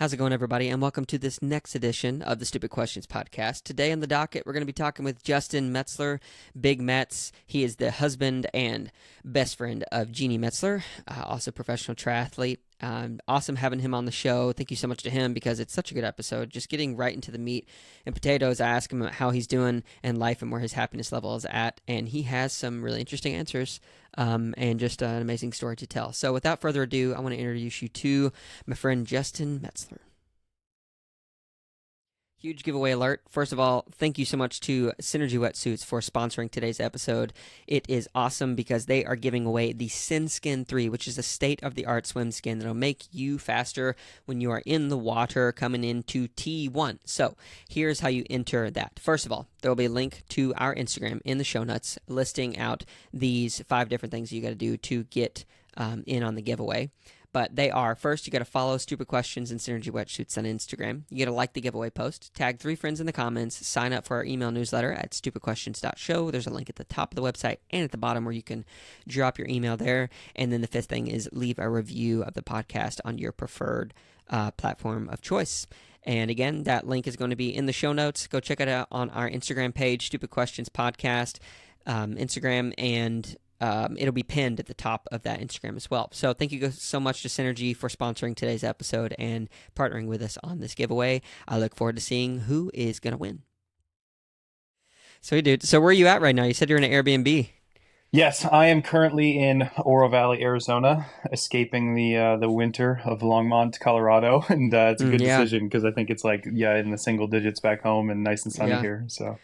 How's it going, everybody? And welcome to this next edition of the Stupid Questions podcast. Today on the docket, we're going to be talking with Justin Metzler, Bigmetz. He is the husband and best friend of Jeannie Metzler, also professional triathlete. Awesome having him on the show. Thank you so much to him because it's such a good episode. Just getting right into the meat and potatoes. I ask him how he's doing in life and where his happiness level is at, and he has some really interesting answers and just an amazing story to tell. So without further ado, I want to introduce you to my friend Justin Metzler. Huge giveaway alert. First of all, thank you so much to Synergy Wetsuits for sponsoring today's episode. It is awesome because they are giving away the SynSkin 3, which is a state-of-the-art swim skin that will make you faster when you are in the water coming into T1. So here's how you enter that. First of all, there will be a link to our Instagram in the show notes listing out these 5 different things you got to do to get in on the giveaway. But they are, first, you got to follow Stupid Questions and Synergy Wetsuits on Instagram. You got to like the giveaway post, tag 3 friends in the comments, sign up for our email newsletter at stupidquestions.show. There's a link at the top of the website and at the bottom where you can drop your email there. And then the 5th thing is leave a review of the podcast on your preferred platform of choice. And again, that link is going to be in the show notes. Go check it out on our Instagram page, Stupid Questions Podcast, Instagram, and it'll be pinned at the top of that Instagram as well. So thank you so much to Synergy for sponsoring today's episode and partnering with us on this giveaway. I look forward to seeing who is going to win. Sweet, dude. So where are you at right now? You said you're in an Airbnb. Yes, I am currently in Oro Valley, Arizona, escaping the winter of Longmont, Colorado, and it's a good Yeah, decision because I think it's like in the single digits back home and nice and sunny yeah, here. So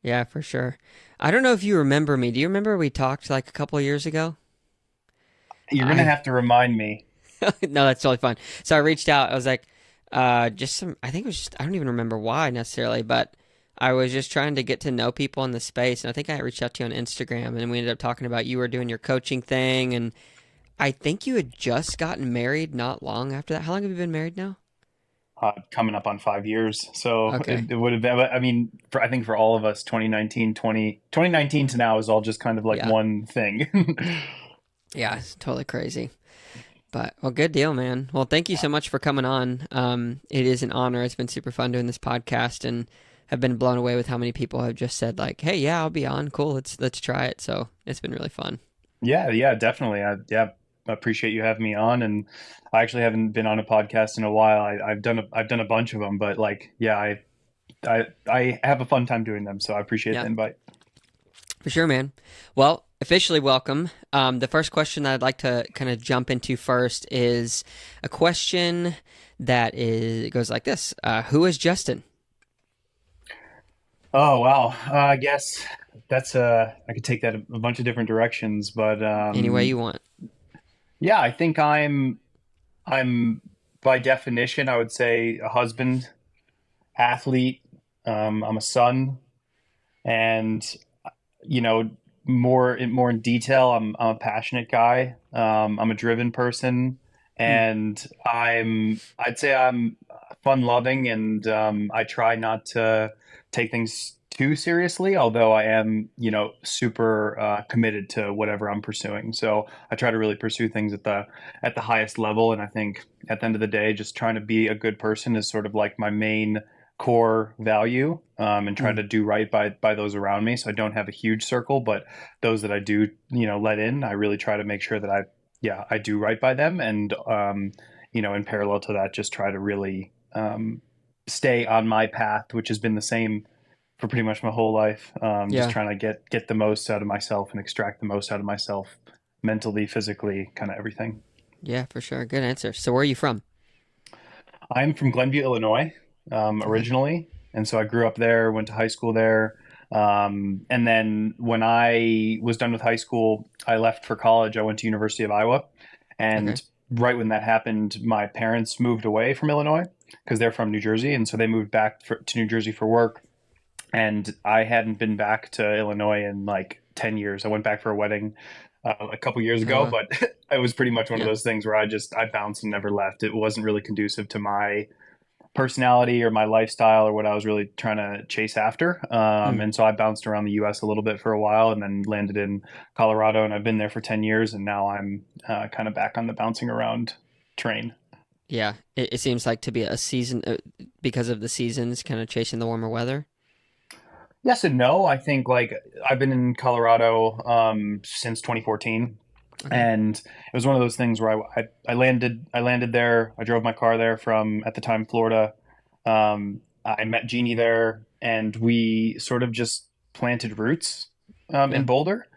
yeah, for sure. I don't know if you remember me. Do you remember we talked like a couple of years ago? you're gonna I have to remind me. No, that's totally fine. So I reached out. I was like, just some. I think it was just. I don't even remember why necessarily, but I was just trying to get to know people in the space, and I think I reached out to you on Instagram, and we ended up talking about you were doing your coaching thing, and I think you had just gotten married not long after that. How long have you been married now? Coming up on 5 years, so Okay. it would have been. I mean, I think for all of us, 2019 to now is all just kind of like Yeah. one thing. Yeah. It's totally crazy. But well, good deal, man. Well, thank you so much for coming on. It is an honor. It's been super fun doing this podcast, and have been blown away with how many people have just said like, "Hey, yeah, I'll be on. Cool. Let's try it." So it's been really fun. Yeah, definitely. I appreciate you having me on, and I actually haven't been on a podcast in a while. I've done a bunch of them, but I have a fun time doing them, so I appreciate the Yeah, invite. for sure, man. Well, officially welcome. The first question that I'd like to kind of jump into first is a question that goes like this: Who is Justin? Oh wow, I guess that's I could take that a bunch of different directions, but Any way you want. yeah, I think I'm by definition I would say a husband, athlete. I'm a son, and you know, more in detail, I'm a passionate guy. I'm a driven person, Hmm. and I'd say I'm fun loving, and I try not to take things too seriously. Although I am, super committed to whatever I'm pursuing. So I try to really pursue things at the highest level, and I think at the end of the day, just trying to be a good person is sort of like my main core value, and try Hmm. to do right by those around me. So I don't have a huge circle, but those that I do, let in, I really try to make sure that I do right by them. And, in parallel to that, just try to really stay on my path, which has been the same for pretty much my whole life. Just Yeah. trying to get the most out of myself and extract the most out of myself mentally, physically, kind of everything. Yeah, for sure. Good answer. So where are you from? I'm from Glenview, Illinois, Okay. originally, and so I grew up there, went to high school there, and then when I was done with high school, I left for college. I went to University of Iowa, Okay. and right when that happened, my parents moved away from Illinois because they're from New Jersey, and so they moved back to New Jersey for work. And I hadn't been back to Illinois in like 10 years. I went back for a wedding a couple years Oh, ago, wow. but it was pretty much one of Yeah. those things where I bounced and never left. It wasn't really conducive to my personality or my lifestyle or what I was really trying to chase after. Hmm. And so I bounced around the US a little bit for a while and then landed in Colorado, and I've been there for 10 years, and now I'm kind of back on the bouncing around train. Yeah, it seems like to be a season because of the seasons, kind of chasing the warmer weather. Yes and no. I think like I've been in Colorado since 2014, Okay. and it was one of those things where I landed there. I drove my car there from at the time Florida. I met Jeannie there, and we sort of just planted roots Yeah. in Boulder.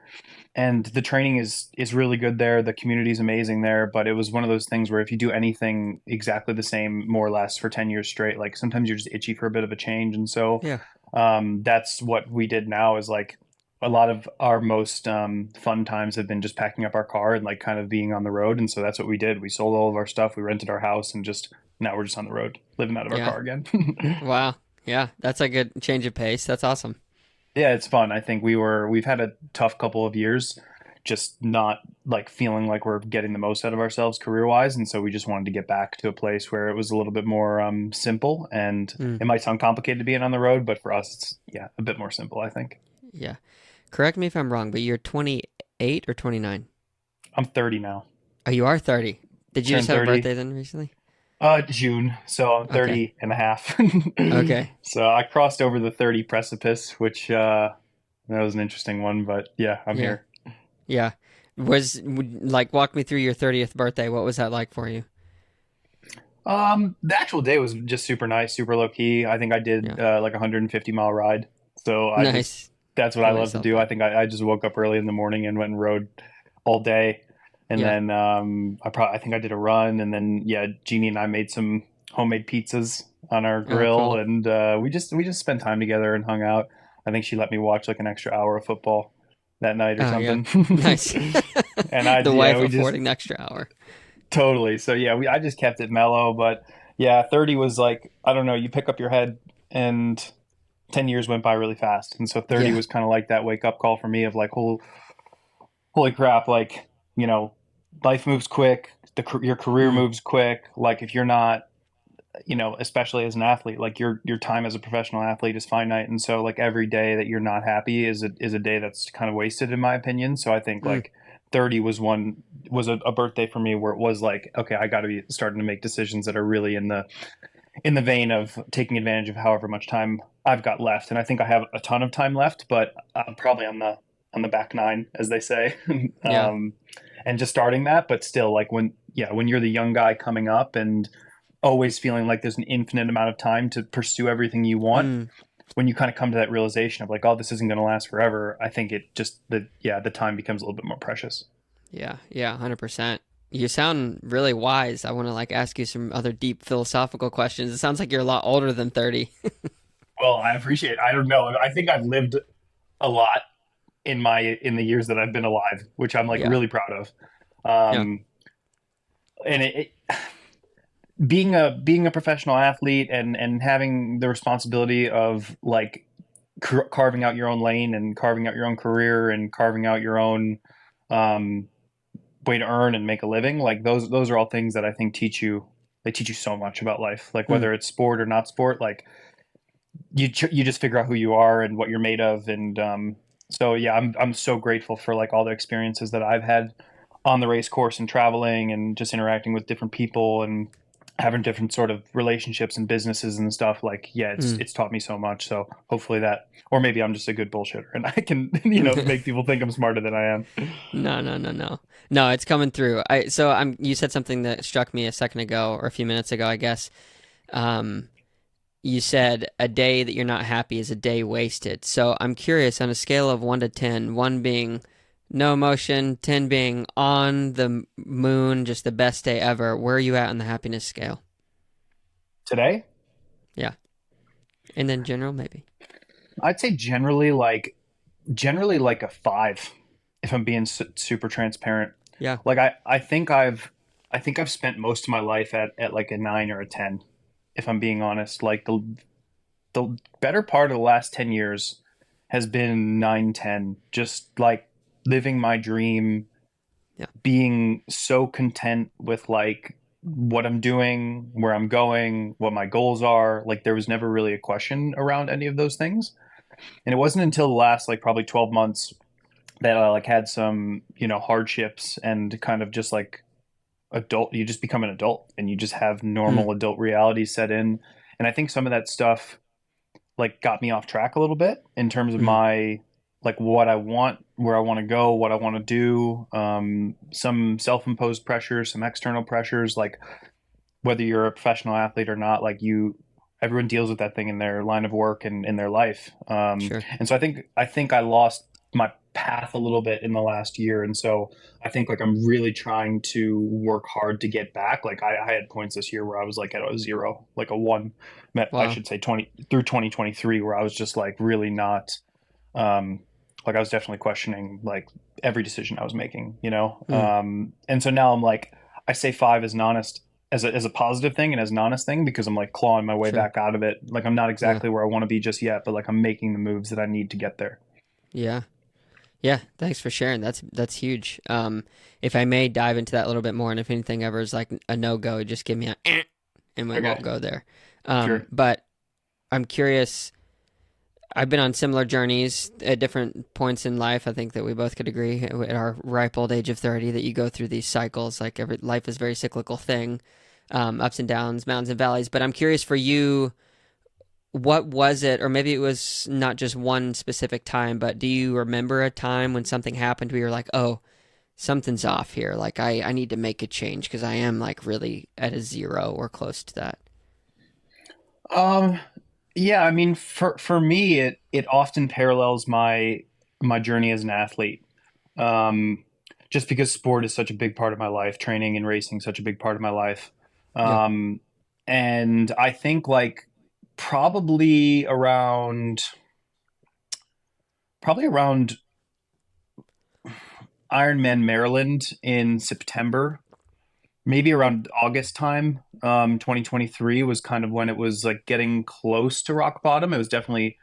And the training is really good there. The community is amazing there. But it was one of those things where if you do anything exactly the same, more or less, for 10 years straight, like sometimes you're just itchy for a bit of a change. And so Yeah. that's what we did now. Is like a lot of our most fun times have been just packing up our car and like kind of being on the road. And so that's what we did. We sold all of our stuff. We rented our house and just now we're just on the road, living out of our Yeah. car again. Wow. Yeah, that's a good change of pace. That's awesome. Yeah, it's fun. I think we've had a tough couple of years, just not like feeling like we're getting the most out of ourselves career wise, and so we just wanted to get back to a place where it was a little bit more simple. And Mm, it might sound complicated being on the road, but for us, it's yeah a bit more simple. I think. yeah. Correct me if I'm wrong, but you're 28 or 29? I'm 30 now. Oh, you are 30. Did you just Turned have a 30 birthday then recently? June, so I'm Okay. 30 and a half. Okay. So I crossed over the 30 precipice, which that was an interesting one, but yeah, I'm Yeah. here. Yeah. Like walk me through your 30th birthday. What was that like for you? The actual day was just super nice, super low key. I think I did Yeah. like a 150-mile ride. So Nice. that's what I Pull love to yourself do. I up. think I just woke up early in the morning and went and rode all day. And Yeah. then I think I did a run, and then yeah, Jeannie and I made some homemade pizzas on our Oh, grill, cool. and we just spent time together and hung out. I think she let me watch like an extra hour of football that night or Oh, yeah. something. Nice. And I The yeah, wife we just affording an extra hour. totally. So yeah, I just kept it mellow, but yeah, 30 was like I don't know, you pick up your head and 10 years went by really fast. And so 30 Yeah. was kind of like that wake up call for me of like holy crap, like, life moves quick, your career Mm, moves quick. Like if you're not, especially as an athlete, like your time as a professional athlete is finite. And so like every day that you're not happy is a day that's kind of wasted in my opinion. So I think mm, like 30 was a birthday for me where it was like, okay, I got to be starting to make decisions that are really in the vein of taking advantage of however much time I've got left. And I think I have a ton of time left, but I'm probably on the back nine, as they say. yeah. um, and just starting that, but still like when you're the young guy coming up and always feeling like there's an infinite amount of time to pursue everything you want, Mm, when you kind of come to that realization of like, oh, this isn't going to last forever, I think it just the time becomes a little bit more precious. yeah. Yeah. 100%. You sound really wise. I want to like ask you some other deep philosophical questions. It sounds like you're a lot older than 30. Well, I appreciate it. I don't know. I think I've lived a lot in the years that I've been alive, which I'm like Yeah. really proud of. Yeah. Um, and being a professional athlete and having the responsibility of like carving out your own lane and carving out your own career and carving out your own um, way to earn and make a living, like those are all things that I think teach you so much about life, like Mm, whether it's sport or not sport. Like you just figure out who you are and what you're made of. And so yeah, I'm so grateful for like all the experiences that I've had on the race course and traveling and just interacting with different people and having different sort of relationships and businesses and stuff. Like yeah, it's mm. it's taught me so much. So hopefully that, or maybe I'm just a good bullshitter and I can make people think I'm smarter than I am. No, no, no, no. No, it's coming through. You said something that struck me a second ago or a few minutes ago, I guess. Um, you said a day that you're not happy is a day wasted. So I'm curious on a scale of 1 to 10, 1 being no emotion, 10 being on the moon, just the best day ever. Where are you at on the happiness scale? Today, Yeah. And then general, maybe. I'd say generally like a five, if I'm being super transparent. Yeah. Like I think I've spent most of my life at like a nine or a 10, if I'm being honest. Like the better part of the last 10 years has been 9, 10, just like living my dream, Yeah. being so content with like what I'm doing, where I'm going, what my goals are. Like there was never really a question around any of those things. And it wasn't until the last like probably 12 months that I like had some, hardships and kind of just like adult, you just become an adult and you just have Mm, normal adult reality set in. And I think some of that stuff like got me off track a little bit in terms of mm, my like what I want, where I want to go, what I want to do. Some self-imposed pressures, some external pressures, like whether you're a professional athlete or not, like everyone deals with that thing in their line of work and in their life. sure. And so I think I lost my path a little bit in the last year. And so I think like I'm really trying to work hard to get back. Like I had points this year where I was like at a zero, like a one, I Wow. should say 20 through 2023, where I was just like really not, um, like I was definitely questioning like every decision I was making, you know? Mm, And so now I'm like, I say five as an honest, as a positive thing and as an honest thing, because I'm like clawing my way sure. back out of it. Like I'm not Yeah. exactly where I want to be just yet, but like I'm making the moves that I need to get there. Yeah. Yeah. Thanks for sharing. That's huge. If I may dive into that a little bit more, and if anything ever is like a no go, just give me a and we won't Okay, go there. sure. But I'm curious. I've been on similar journeys at different points in life. I think that we both could agree at our ripe old age of 30 that you go through these cycles. Like every life is a very cyclical thing, ups and downs, mountains and valleys. But I'm curious for you, what was it, or maybe it was not just one specific time, but do you remember a time when something happened where you're like, oh, something's off here. Like I need to make a change because I am like really at a zero or close to that. Um, yeah, I mean, for me, it often parallels my journey as an athlete. Um, just because sport is such a big part of my life, training and racing such a big part of my life. Yeah. Um, and I think like probably around probably around Ironman Maryland in September, maybe around August time, 2023 was kind of when it was like getting close to rock bottom. It was definitely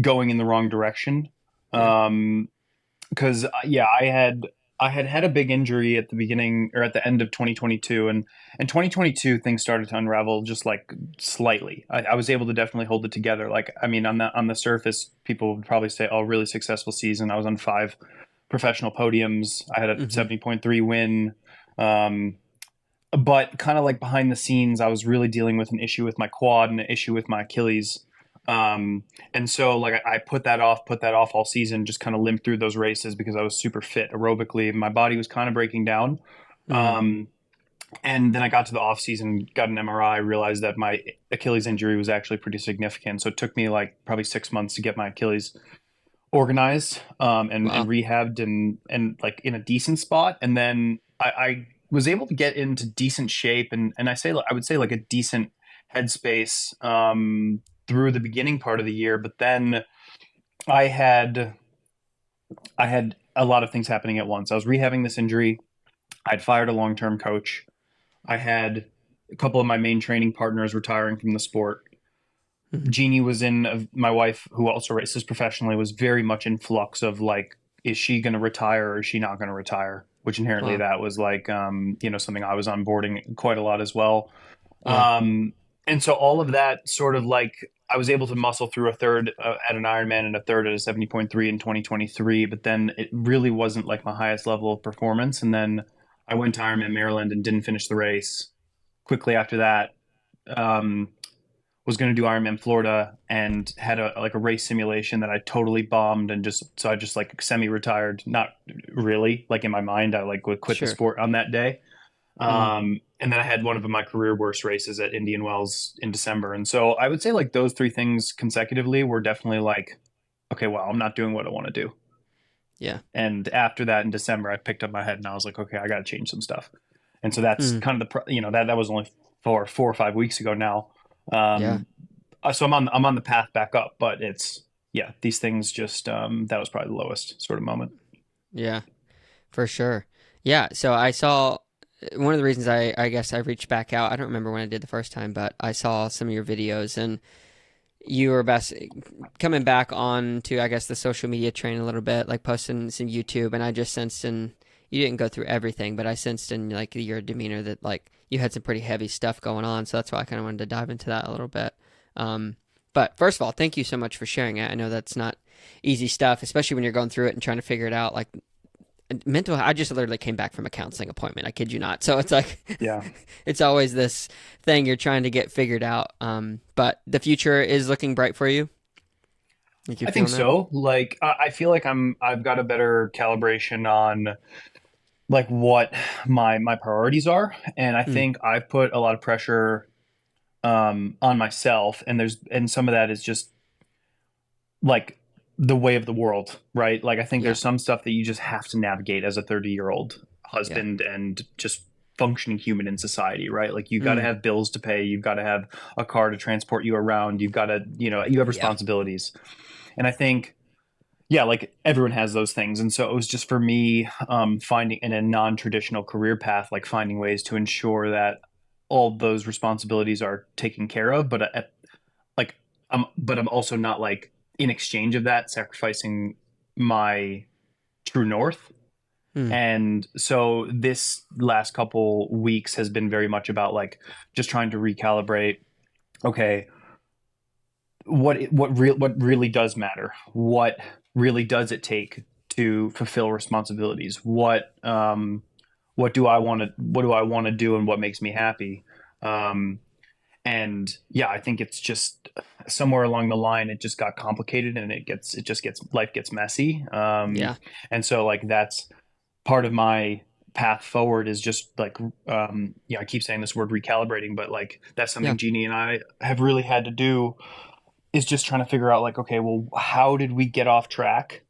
going in the wrong direction. Yeah. Um, because yeah, I had had a big injury at the beginning or at the end of 2022, and in 2022 things started to unravel just like slightly. I was able to definitely hold it together. Like I mean, on the surface, people would probably say, "Oh, really successful season." I was on 5 professional podiums. I had a Mm-hmm. 70.3 win. Um, but kind of like behind the scenes, I was really dealing with an issue with my quad and an issue with my Achilles. And so like I put that off all season, just kind of limped through those races because I was super fit aerobically. My body was kind of breaking down. Mm-hmm. Um, and then I got to the off season, got an MRI, realized that my Achilles injury was actually pretty significant. So it took me like probably 6 months to get my Achilles organized, and Wow. rehabbed and like in a decent spot. And then I was able to get into decent shape, and I would say like a decent headspace through the beginning part of the year. But then I had I had a lot of things happening at once. I was rehabbing this injury. I'd fired a long term coach. I had a couple of my main training partners retiring from the sport. Mm-hmm. Jeannie was in my wife, who also races professionally, was very much in flux of like, is she going to retire or is she not going to retire? Which inherently Wow. that was like, something I was onboarding quite a lot as well. Yeah. And so all of that sort of like, I was able to muscle through a third at an Ironman and a third at a 70.3 in 2023, but then it really wasn't like my highest level of performance. And then I went to Ironman Maryland and didn't finish the race. Quickly after that, um, was going to do Ironman Florida and had a like a race simulation that I totally bombed, and I just like semi-retired. Not really, like in my mind I like would quit the Sure. sport on that day. Mm. And then I had one of my career worst races at Indian Wells in December. And so I would say like those three things consecutively were definitely like, okay, well, I'm not doing what I want to do. Yeah. And after that in December, I picked up my head and I was like, okay, I got to change some stuff. And so that's Mm. kind of that was only 4 or 5 weeks ago now. Yeah. Um, so I'm on the path back up, but it's yeah, these things just that was probably the lowest sort of moment. Yeah. For sure. Yeah. So I saw one of the reasons I guess I reached back out. I don't remember when I did the first time, but I saw some of your videos and you were best coming back on to I guess the social media train a little bit, like posting some YouTube, and I just sensed in you didn't go through everything, but I sensed in like your demeanor that like you had some pretty heavy stuff going on, so that's why I kind of wanted to dive into that a little bit. Um, but first of all, thank you so much for sharing it. I know that's not easy stuff, especially when you're going through it and trying to figure it out. Like mental. I just literally came back from a counseling appointment. I kid you not. So it's like Yeah. it's always this thing you're trying to get figured out. But the future is looking bright for you. Like you're I think feeling that. so. Like I feel like I've got a better calibration on like what my priorities are, and I Mm, think I've put a lot of pressure on myself, and some of that is just like the way of the world, right? Like I think yeah, there's some stuff that you just have to navigate as a 30-year-old yeah. husband and just functioning human in society, right? Like you got to Mm, have bills to pay, you've got to have a car to transport you around, you've got to, you have yeah. responsibilities. And I think yeah, like everyone has those things. And so it was just for me finding in a non-traditional career path, like finding ways to ensure that all those responsibilities are taken care of, but like but I'm also not like in exchange of that sacrificing my true north. Mm, And so this last couple weeks has been very much about like just trying to recalibrate. Okay, what really does matter? What really does it take to fulfill responsibilities? What do I want to do and what makes me happy? Um, and yeah, I think it's just somewhere along the line it just got complicated and it just gets life gets messy. yeah. And so like that's part of my path forward is just like I keep saying this word recalibrating, but like that's Yeah. something Jeannie and I have really had to do is just trying to figure out like, okay, well, how did we get off track?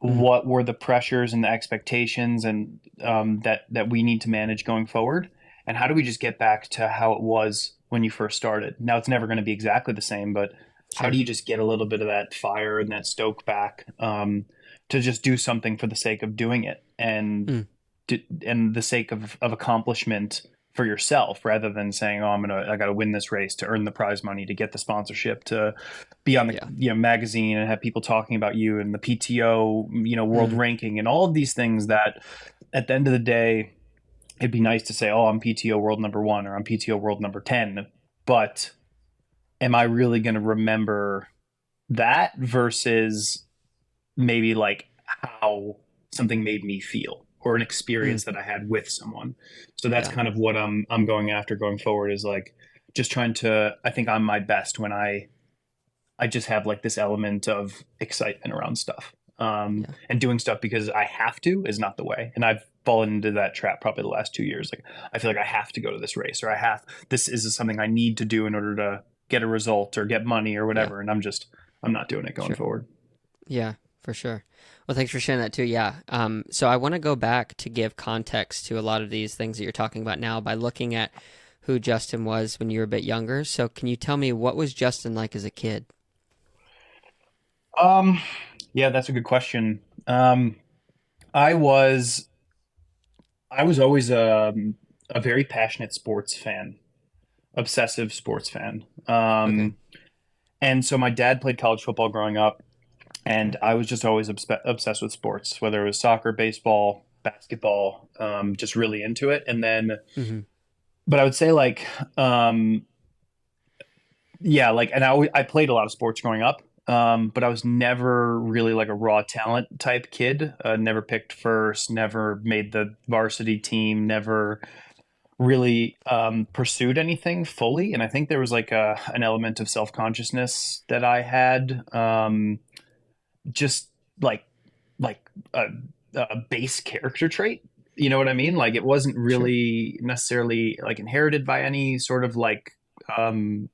Mm, What were the pressures and the expectations and that we need to manage going forward? And how do we just get back to how it was when you first started? Now it's never going to be exactly the same, but how do sure. you just get a little bit of that fire and that stoke back to just do something for the sake of doing it Mm, and the sake of accomplishment for yourself rather than saying, oh, I got to win this race to earn the prize money, to get the sponsorship, to be on the yeah. magazine and have people talking about you and the PTO, world Mm, ranking and all of these things that at the end of the day, it'd be nice to say, oh, I'm PTO world number 1 or I'm PTO world number 10. But am I really going to remember that versus maybe like how something made me feel or an mm, experience that I had with someone. So that's yeah. kind of what I'm going after going forward is like just trying to I think I'm my best when I just have like this element of excitement around stuff. Yeah. And doing stuff because I have to is not the way. And I've fallen into that trap probably the last 2 years. Like I feel like I have to go to this race or this is something I need to do in order to get a result or get money or Yeah. whatever. And I'm not doing it going Sure. forward. Yeah, for sure. Well, thanks for sharing that too. Yeah. So I want to go back to give context to a lot of these things that you're talking about now by looking at who Justin was when you were a bit younger. So can you tell me what was Justin like as a kid? Um, yeah, that's a good question. I was I was always a very passionate sports fan, obsessive sports fan. Okay. And so my dad played college football growing up, and Okay. I was just always obsessed with sports, whether it was soccer, baseball, basketball, just really into it. And then, Mm-hmm. but I would say like, yeah, like, and I played a lot of sports growing up, but I was never really like a raw talent type kid. Never picked first, never made the varsity team, never really pursued anything fully. And I think there was like an element of self consciousness that I had, just like like a, a base character trait. You know what I mean? Like it wasn't Sure. really necessarily like inherited by any sort of um,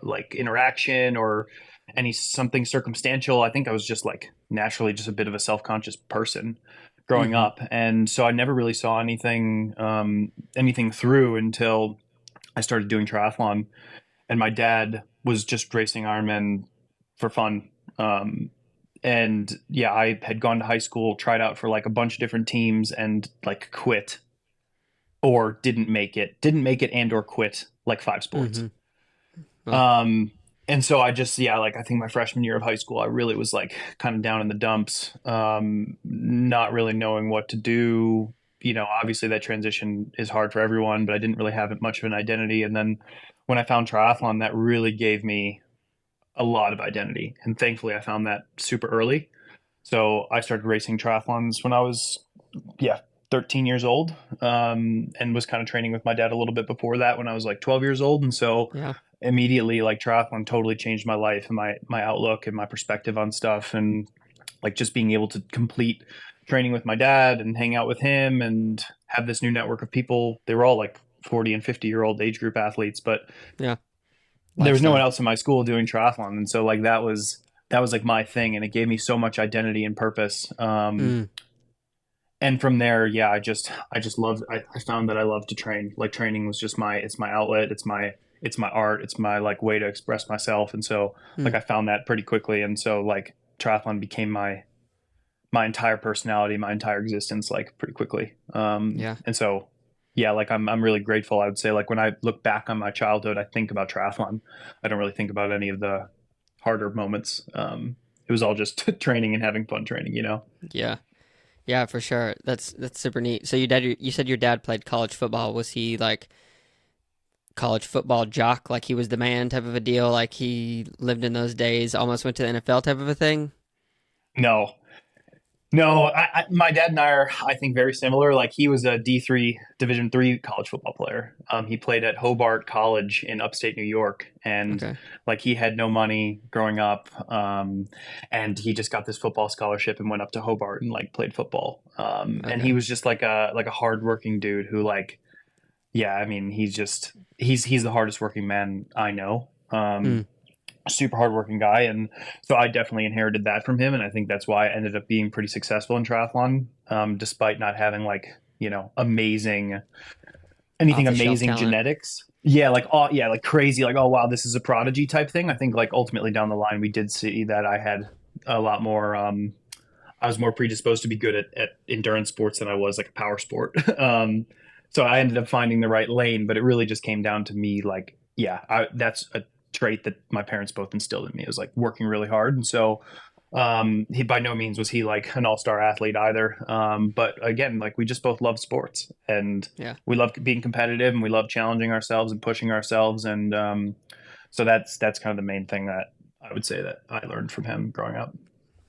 like interaction or any something circumstantial. I think I was just like naturally just a bit of a self-conscious person growing Mm-hmm. up, and so I never really saw anything through until I started doing triathlon. And my dad was just racing Ironman for fun. And yeah, I had gone to high school, tried out for like a bunch of different teams, and like quit or didn't make it, and or quit like 5 sports. Mm-hmm. Well, Um, and so I just, yeah, like I think my freshman year of high school, I really was like kind of down in the dumps, not really knowing what to do. Obviously that transition is hard for everyone, but I didn't really have much of an identity. And then when I found triathlon, that really gave me a lot of identity. And thankfully, I found that super early. So I started racing triathlons when I was yeah, 13 years old, and was kind of training with my dad a little bit before that when I was like 12 years old. And so Yeah. immediately, like, triathlon totally changed my life and my outlook and my perspective on stuff. And like just being able to complete training with my dad and hang out with him and have this new network of people. They were all like 40 and 50-year-old age group athletes, but Yeah. there was no one Lifestyle. else in my school doing triathlon. And so like that was like my thing, and it gave me so much identity and purpose. Mm. And from there, yeah, I just loved. I found that I love to train. Like training was just my art. It's my art. It's my like way to express myself. And so like Mm. I found that pretty quickly. And so like triathlon became my entire personality, my entire existence, like pretty quickly. Yeah. And so yeah, like I'm really grateful. I would say like when I look back on my childhood, I think about triathlon. I don't really think about any of the harder moments. It was all just training and having fun training, you know. Yeah. Yeah, for sure. That's super neat. So you said your dad played college football. Was he like college football jock, like he was the man type of a deal, like he lived in those days, almost went to the NFL type of a thing? No, no, my dad and I are, I think, very similar. Like he was a D3 Division 3 college football player. He played at Hobart College in upstate New York, and Okay. like he had no money growing up, and he just got this football scholarship and went up to Hobart and like played football. And he Okay. was just like a hardworking dude who like, yeah, I mean, he's the hardest working man I know. Mm. Super hardworking guy, and so I definitely inherited that from him, and I think that's why I ended up being pretty successful in triathlon, despite not having like anything Off the shelf amazing talent. genetics. Yeah, like oh yeah, like crazy, like oh wow, this is a prodigy type thing. I think like ultimately down the line we did see that I had a lot more. I was more predisposed to be good at endurance sports than I was like a power sport. So I ended up finding the right lane, but it really just came down to me like, yeah, that's a trait that my parents both instilled in me. It was like working really hard. And so he by no means was he like an all-star athlete either. But again, like we just both love sports, and Yeah. we love being competitive, and we love challenging ourselves and pushing ourselves. And so that's kind of the main thing that I would say that I learned from him growing up.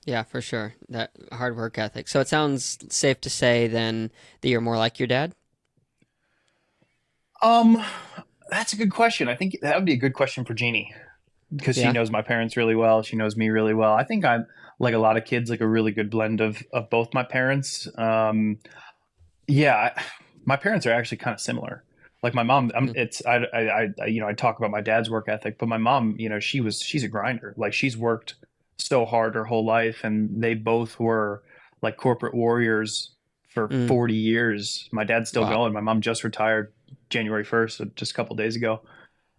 Yeah, for sure. That hard work ethic. So it sounds safe to say then that you're more like your dad? Um, that's a good question. I think that would be a good question for Jeannie because she Yeah. knows my parents really well. She knows me really well. I think I'm like a lot of kids, like a really good blend of both my parents. Yeah, my parents are actually kind of similar. Like my mom, Mm. it's I talk about my dad's work ethic, but my mom, she's a grinder. Like she's worked so hard her whole life, and they both were like corporate warriors for Mm. 40 years. My dad's still Wow. going. My mom just retired January 1st, so just a couple days ago.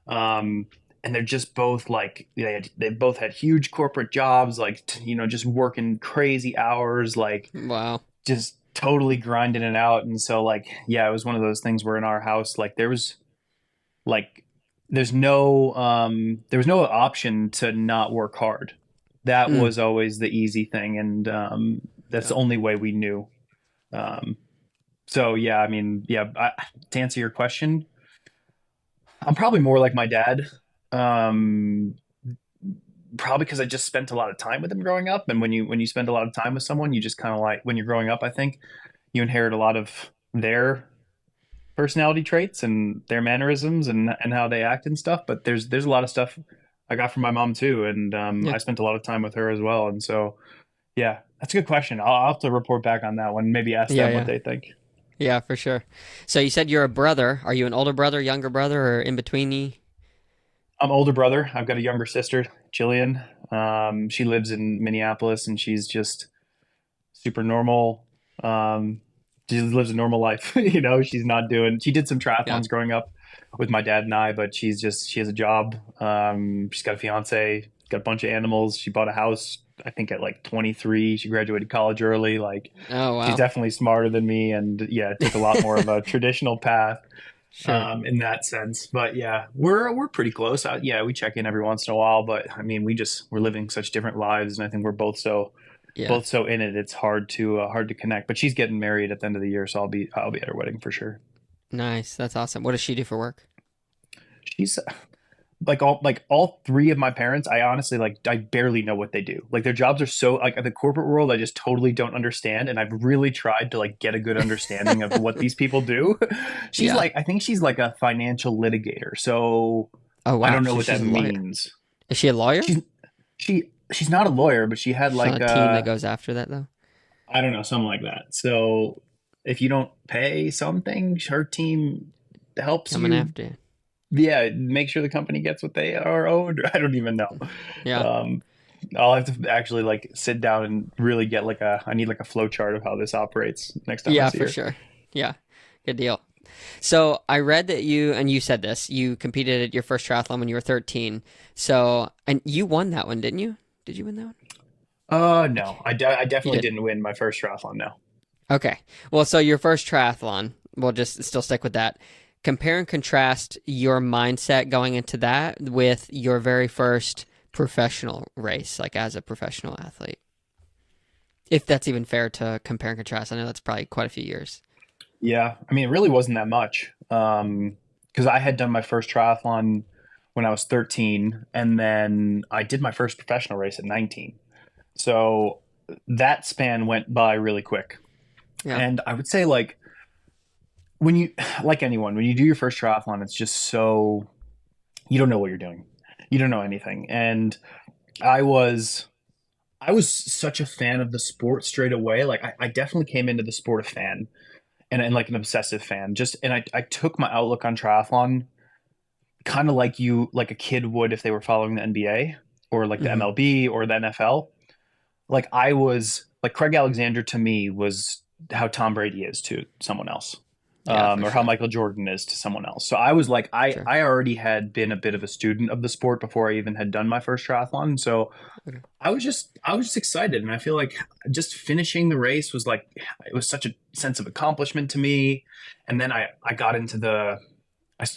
Um, and they're just both like they both had huge corporate jobs, like just working crazy hours, like Wow. just totally grinding it out. And so like yeah, it was one of those things where in our house like like there was no option to not work hard. That Mm. was always the easy thing, and that's Yeah. the only way we knew. um so yeah, I mean, yeah, to answer your question, I'm probably more like my dad. um Probably because I just spent a lot of time with him growing up, and when you spend a lot of time with someone, you just kind of like when you're growing up, I think you inherit a lot of their personality traits and their mannerisms and how they act and stuff. But there's a lot of stuff I got from my mom too, and Yeah. I spent a lot of time with her as well. And so yeah, that's a good question. I'll have to report back on that one. Maybe ask Yeah, them what yeah. they think. Yeah, for sure. So you said you're a brother. Are you an older brother, younger brother, or in between you? I'm older brother. I've got a younger sister, Jillian. She lives in Minneapolis, and she's just super normal. Um, she lives a normal life. She's not doing. She did some Yeah. triathlons growing up with my dad and I, but she has a job. She's got a fiance, got a bunch of animals. She bought a house, I think, at like 23. She graduated college early. Like, Oh, she's wow. definitely smarter than me, and yeah, took a lot more of a traditional path Sure. in that sense. But yeah, we're pretty close. Yeah, we check in every once in a while, but I mean, we're living such different lives, and I think we're Yeah. both so in it. It's hard to connect. But she's getting married at the end of the year, so I'll be at her wedding for sure. Nice. That's awesome. What does she do for work? She's all three of my parents, I honestly like I barely know what they do. Like their jobs are so like the corporate world, I just totally don't understand. And I've really tried to like get a good understanding of what these people do. She's Yeah. like, I think she's like a financial litigator. So Oh I wow. don't know So what that she's a lawyer. means. Is she a lawyer? She's she's not a lawyer, but she had She's on like a team that goes after that though. I don't know, something like that. So if you don't pay something, her team helps Coming you, after you. yeah, make sure the company gets what they are owed. I don't even know. Yeah. Um, I'll have to actually like sit down and really get like I need like a flow chart of how this operates next time I Yeah, see for her. sure. Yeah. Good deal. So I read that you, and you said this, you competed at your first triathlon when you were 13. So, and you won that one, didn't you? Did you win that one? No, I You definitely did. didn't win my first triathlon. No. Okay. Well, so your first triathlon, we'll just still stick with that. Compare and contrast your mindset going into that with your very first professional race, like as a professional athlete. If that's even fair to compare and contrast. I know that's probably quite a few years. Yeah, I mean, it really wasn't that much. Because I had done my first triathlon when I was 13, and then I did my first professional race at 19. So that span went by really quick. Yeah. And I would say like when you like anyone, when you do your first triathlon, it's just so you don't know what you're doing. You don't know anything. And I was I was such a fan of the sport straight away. Like I definitely came into the sport a fan and like an obsessive fan. Just and I took my outlook on triathlon kind of like you like a kid would if they were following the NBA or like the Mm-hmm. MLB or the NFL. Like I was like Craig Alexander to me was how Tom Brady is to someone else, Yeah, for or how sure. Michael Jordan is to someone else. So I was like, Sure. I already had been a bit of a student of the sport before I even had done my first triathlon. So Okay. I was just excited, and I feel like just finishing the race was like it was such a sense of accomplishment to me. And then I got into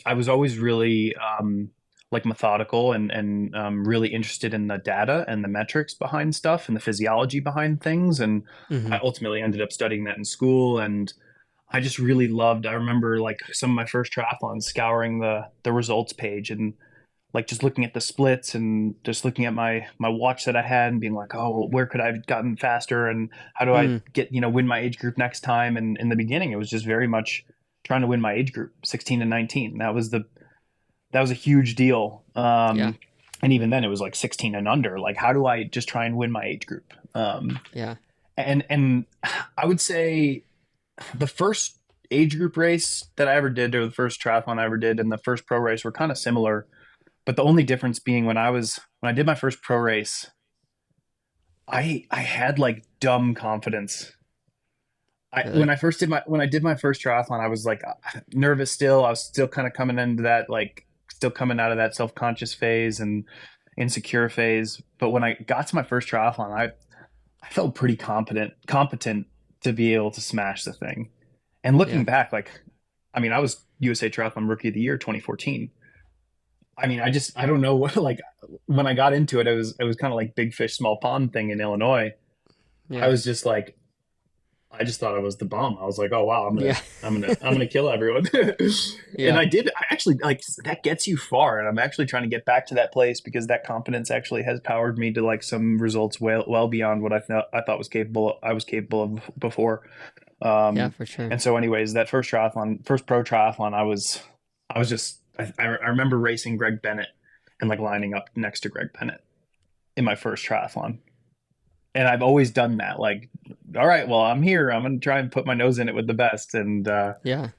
I was always really like methodical and really interested in the data and the metrics behind stuff and the physiology behind things. And Mm-hmm. I ultimately ended up studying that in school. And I just really loved. I remember like some of my first triathlons, scouring the results page and like just looking at the splits and just looking at my watch that I had and being like, oh, where could I have gotten faster and how do I Mm. get win my age group next time? And in the beginning, it was just very much trying to win my age group, 16 and 19. That was a huge deal. Yeah. And even then, it was like 16 and under. Like, how do I just try and win my age group? Yeah. And I would say the first age group race that I ever did, or the first triathlon I ever did, and the first pro race were kind of similar. But the only difference being when I did my first pro race, I had like dumb confidence. I Really. when I did my first triathlon, I was like nervous still. I was still kind of coming into that like still coming out of that self conscious phase and insecure phase. But when I got to my first triathlon, I felt pretty competent to be able to smash the thing. And looking Yeah. back, like I mean, I was USA Triathlon Rookie of the Year 2014. I mean, I don't know what like when I got into it, it was kind of like big fish small pond thing in Illinois. I Yeah. was just like I just thought I was the bomb. I was like, oh wow, Yeah. I'm gonna kill everyone. And Yeah. I did. I actually like that gets you far, and I'm actually trying to get back to that place because that confidence actually has powered me to like some results well beyond what I thought I was capable of before. Yeah, Um, for sure. and so, anyways, that first pro triathlon, I was just I remember racing Greg Bennett and like lining up next to Greg Bennett in my first triathlon. And I've always done that. Like, all right, well, I'm here. I'm gonna try and put my nose in it with the best. And Yeah.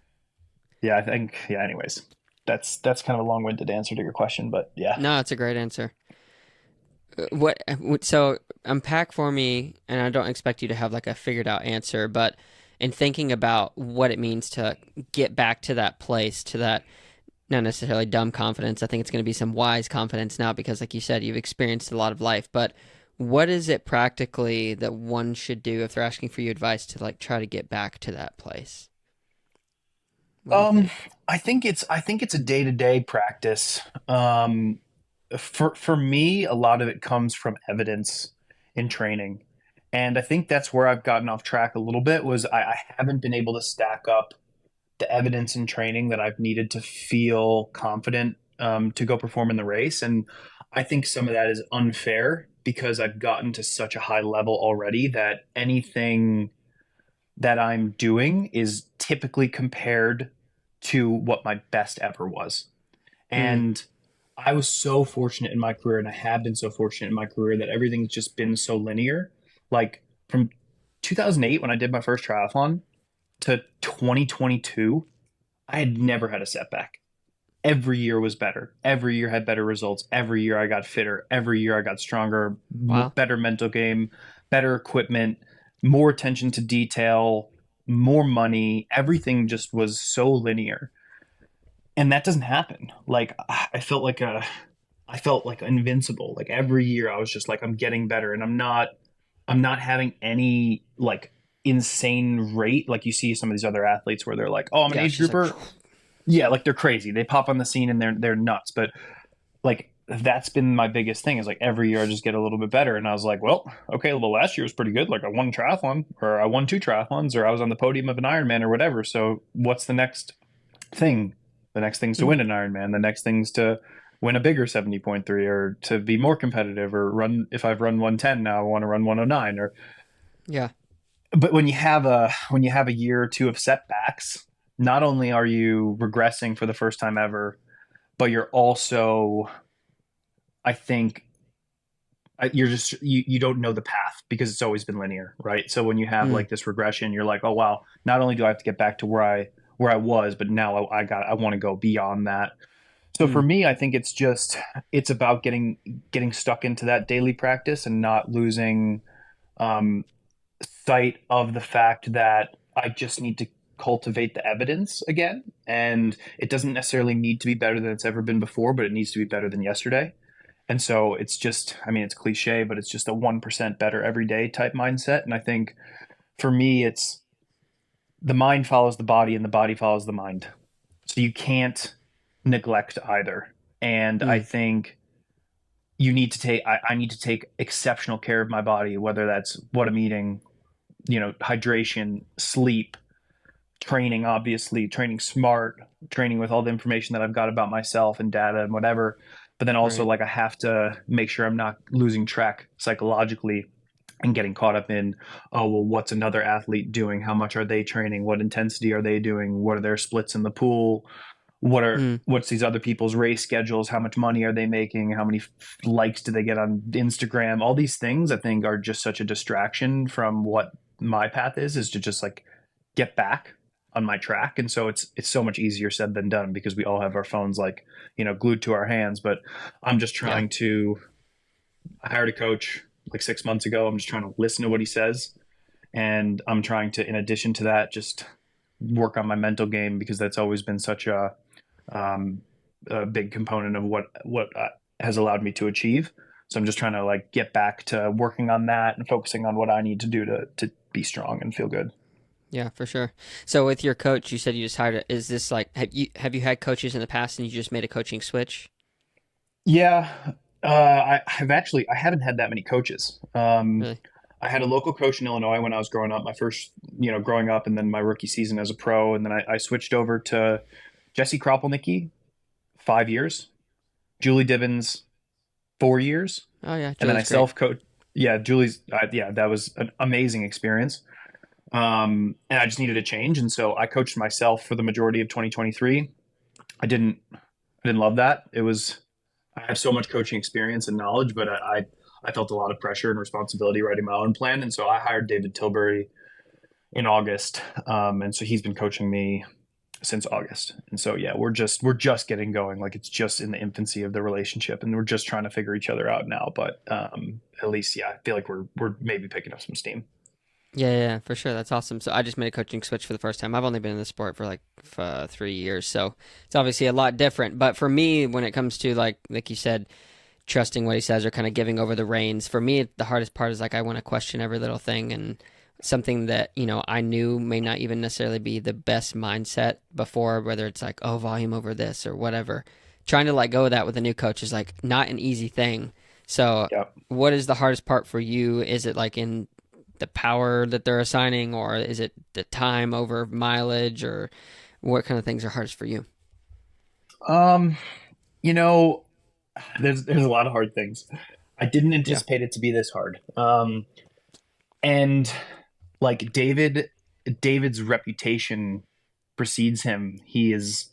yeah, I think yeah. Anyways, that's kind of a long-winded answer to your question, but yeah. No, it's a great answer. So unpack for me, and I don't expect you to have like a figured out answer, but in thinking about what it means to get back to that place, to that not necessarily dumb confidence. I think it's going to be some wise confidence now because, like you said, you've experienced a lot of life. But what is it practically that one should do if they're asking for you advice to like try to get back to that place? What do you Um, think? I think it's a day-to-day practice. For me, a lot of it comes from evidence in training, and I think that's where I've gotten off track a little bit. Was I haven't been able to stack up the evidence in training that I've needed to feel confident to go perform in the race. And I think some of that is unfair because I've gotten to such a high level already that anything that I'm doing is typically compared to what my best ever was. Mm, And I was so fortunate in my career, and I have been so fortunate in my career that everything's just been so linear. Like from 2008, when I did my first triathlon, to 2022, I had never had a setback. Every year was better. Every year had better results. Every year I got fitter. Every year I got stronger, wow. better mental game, better equipment, more attention to detail, more money. Everything just was so linear. And that doesn't happen. Like I felt like invincible. Like every year I was just like I'm getting better and I'm not having any like insane rate like you see some of these other athletes where they're like, "Oh, I'm an Yeah, it's age just like, grouper." Yeah, like they're crazy. They pop on the scene and they're nuts. But like that's been my biggest thing is like every year I just get a little bit better. And I was like, well, okay, well last year was pretty good. Like I won a triathlon or I won two triathlons or I was on the podium of an Ironman or whatever. So what's the next thing? The next thing's to mm, win an Ironman. The next thing's to win a bigger 70.3 or to be more competitive or run if I've run 110 now I want to run 109 or yeah, but when you have a year or two of setbacks, not only are you regressing for the first time ever, but you're also I think you're just you don't know the path because it's always been linear, right? So when you have mm, like this regression, you're like, oh wow, not only do I have to get back to where I was, but now I want to go beyond that. So for mm, me, I think it's about getting stuck into that daily practice and not losing um, sight of the fact that I just need to cultivate the evidence again, and it doesn't necessarily need to be better than it's ever been before, but it needs to be better than yesterday. And so it's just, I mean, it's cliche, but it's just a 1% better every day type mindset. And I think for me, it's the mind follows the body and the body follows the mind. So you can't neglect either. And I mm, think I need to take exceptional care of my body, whether that's what I'm eating, hydration, sleep, training, obviously, training smart, training with all the information that I've got about myself and data and whatever. But then also, right. like, I have to make sure I'm not losing track psychologically and getting caught up in, oh, well, what's another athlete doing? How much are they training? What intensity are they doing? What are their splits in the pool? Mm, What's these other people's race schedules? How much money are they making? How many likes do they get on Instagram? All these things I think are just such a distraction from what my path is to just like get back on my track. And so it's so much easier said than done because we all have our phones like, glued to our hands. But I'm just yeah, trying to I hired a coach like 6 months ago. I'm just trying to listen to what he says. And I'm trying to, in addition to that, just work on my mental game because that's always been such um, a big component of what has allowed me to achieve. So I'm just trying to like get back to working on that and focusing on what I need to do to be strong and feel good. yeah, for sure. So with your coach, you said you just hired. Is this like have you had coaches in the past and you just made a coaching switch? Yeah, I haven't had that many coaches. Really? I had a local coach in Illinois when I was growing up, my first, growing up, and then my rookie season as a pro, and then I switched over to Jesse Kropelnicki, 5 years, Julie Dibbins, 4 years, Oh yeah, and then I Julie's great. self coach. Yeah, yeah, that was an amazing experience. And I just needed a change, and so I coached myself for the majority of 2023. I didn't love that. I have so much coaching experience and knowledge, but I felt a lot of pressure and responsibility writing my own plan, and so I hired David Tilbury in August, and so he's been coaching me since August. And so yeah, we're just getting going. Like it's just in the infancy of the relationship, and we're just trying to figure each other out now. But at least yeah, I feel like we're maybe picking up some steam. Yeah, yeah, yeah, for sure. That's awesome. So I just made a coaching switch for the first time. I've only been in the sport for like 3 years, so it's obviously a lot different. But for me, when it comes to like you said, trusting what he says or kind of giving over the reins, for me, the hardest part is like I want to question every little thing and something that I knew may not even necessarily be the best mindset before, whether it's like volume over this or whatever. Trying to let go of that with a new coach is like not an easy thing. So, Yeah. what is the hardest part for you? Is it like in the power that they're assigning, or is it the time over mileage, or what kind of things are hardest for you? Um, You know, there's a lot of hard things. I didn't Yeah. anticipate it to be this hard. And like David's reputation precedes him. He's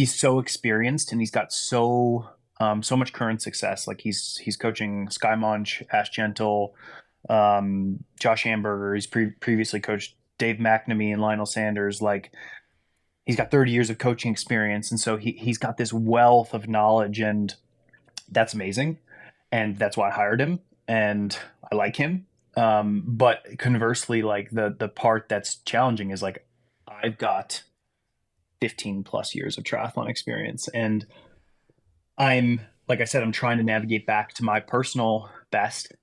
so experienced and he's got so much current success. Like he's coaching Sky Munch, Ash Gentle, Josh Hamburger. He's previously coached Dave McNamee and Lionel Sanders. Like he's got 30 years of coaching experience, and so he's got this wealth of knowledge, and that's amazing. And that's why I hired him, and I like him. But conversely, like the part that's challenging is like I've got 15 plus years of triathlon experience, and I'm like I said, I'm trying to navigate back to my personal best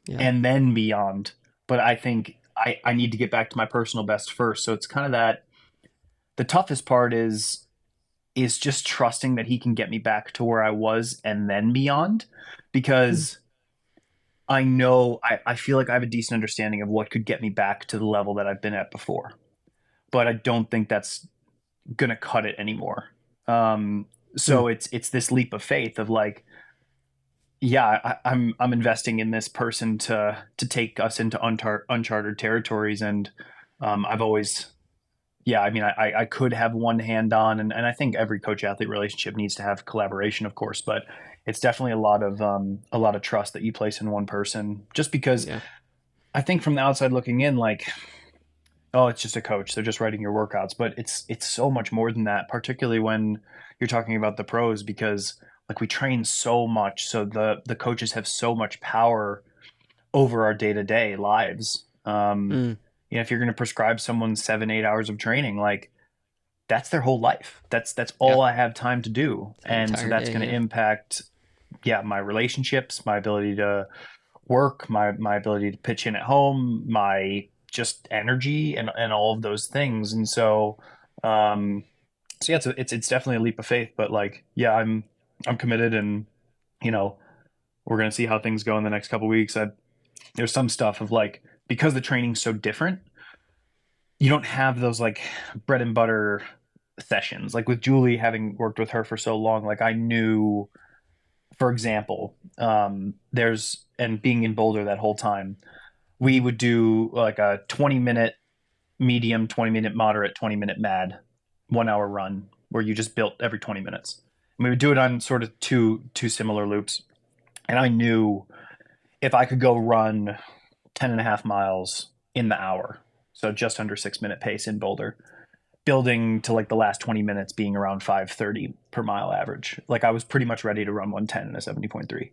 Yeah. and then beyond. But I think I need to get back to my personal best first. So it's kind of that the toughest part is just trusting that he can get me back to where I was and then beyond, Mm. because I know I feel like I have a decent understanding of what could get me back to the level that I've been at before. But I don't think that's gonna cut it anymore. Um, Mm. so it's this leap of faith of like, yeah, I'm investing in this person to take us into uncharted territories, and I've always yeah, I mean, I could have one hand on, and I think every coach athlete relationship needs to have collaboration, of course, but it's definitely a lot of trust that you place in one person. Just because Yeah. I think from the outside looking in, like, oh, it's just a coach; they're just writing your workouts, but it's so much more than that. Particularly when you're talking about the pros, because like we train so much, so the coaches have so much power over our day to day lives. Mm. If you're going to prescribe someone 7 8 hours of training, like that's their whole life. That's Yeah. all I have time to do. The And so entire that's day. going to Yeah. impact, yeah, my relationships, my ability to work, my ability to pitch in at home, my just energy and all of those things. And um, so yeah, it's definitely a leap of faith, but like, yeah, I'm committed, and you know, we're going to see how things go in the next couple of weeks. There's some stuff of like, because the training's so different, you don't have those like bread and butter sessions. Like with Julie, having worked with her for so long, like I knew, for example, there's and being in Boulder that whole time, we would do like a 20-minute medium, 20-minute moderate, 20-minute mad, 1 hour run where you just built every 20 minutes. And we would do it on sort of two similar loops. And I knew if I could go run 10 and a half miles in the hour, so just under 6 minute pace in Boulder, building to like the last 20 minutes being around 5:30 per mile average. Like I was pretty much ready to run 110 in a 70.3.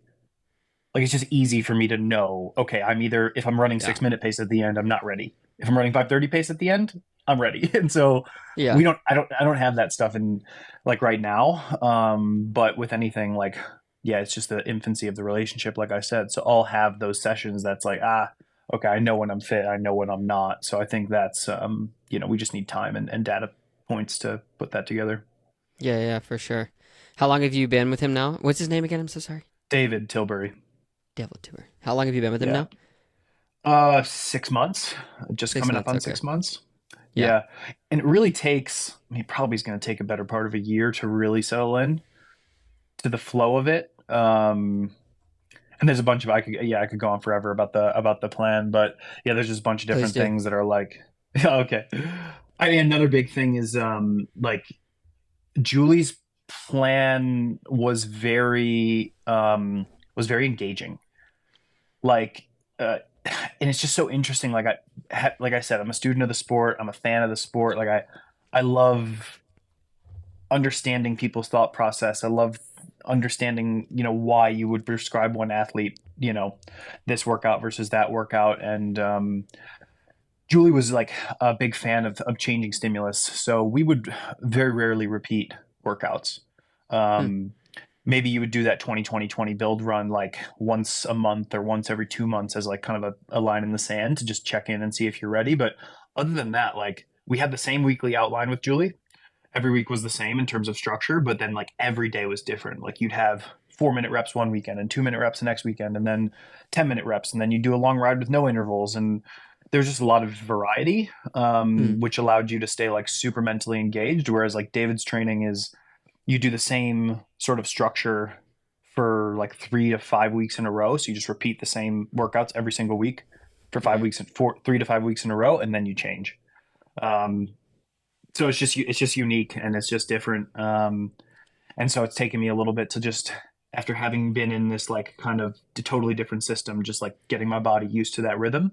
Like it's just easy for me to know, okay, I'm either, if I'm running Yeah. 6 minute pace at the end, I'm not ready. If I'm running 5:30 pace at the end, I'm ready. And so Yeah. I don't have that stuff in like right now. But with anything like, yeah, it's just the infancy of the relationship, like I said. So I'll have those sessions that's like, okay, I know when I'm fit, I know when I'm not. So I think that's, we just need time and data points to put that together. Yeah. Yeah. For sure. How long have you been with him now? What's his name again? I'm so sorry. David Tilbury. Devil Tour. How long have you been with him Yeah. now? 6 months, just Six coming up months. on Okay. 6 months. Yeah. Yeah. And it really takes, I mean, probably is going to take a better part of a year to really settle in to the flow of it. And there's a bunch of, I could go on forever about the plan, but yeah, there's just a bunch of Please different do. things that are like, yeah, okay. I mean, another big thing is, like Julie's plan was very engaging. Like, and it's just so interesting. Like like I said, I'm a student of the sport. I'm a fan of the sport. Like I love understanding people's thought process. I love understanding, why you would prescribe one athlete, this workout versus that workout. And Julie was like a big fan of changing stimulus. So we would very rarely repeat workouts. Hmm. Um, Maybe you would do that 20-20-20 build run like once a month or once every 2 months as like kind of a line in the sand to just check in and see if you're ready. But other than that, like we had the same weekly outline with Julie. Every week was the same in terms of structure, but then like every day was different. Like you'd have 4 minute reps one weekend and 2 minute reps the next weekend, and then 10 minute reps, and then you do a long ride with no intervals. And there's just a lot of variety, Hmm. which allowed you to stay like super mentally engaged. Whereas like David's training is you do the same sort of structure for like 3 to 5 weeks in a row. So you just repeat the same workouts every single week for five Yeah. weeks and 3 to 5 weeks in a row, and then you change. Um, so it's just unique and it's just different. And so it's taken me a little bit to just, after having been in this like kind of totally different system, just like getting my body used to that rhythm.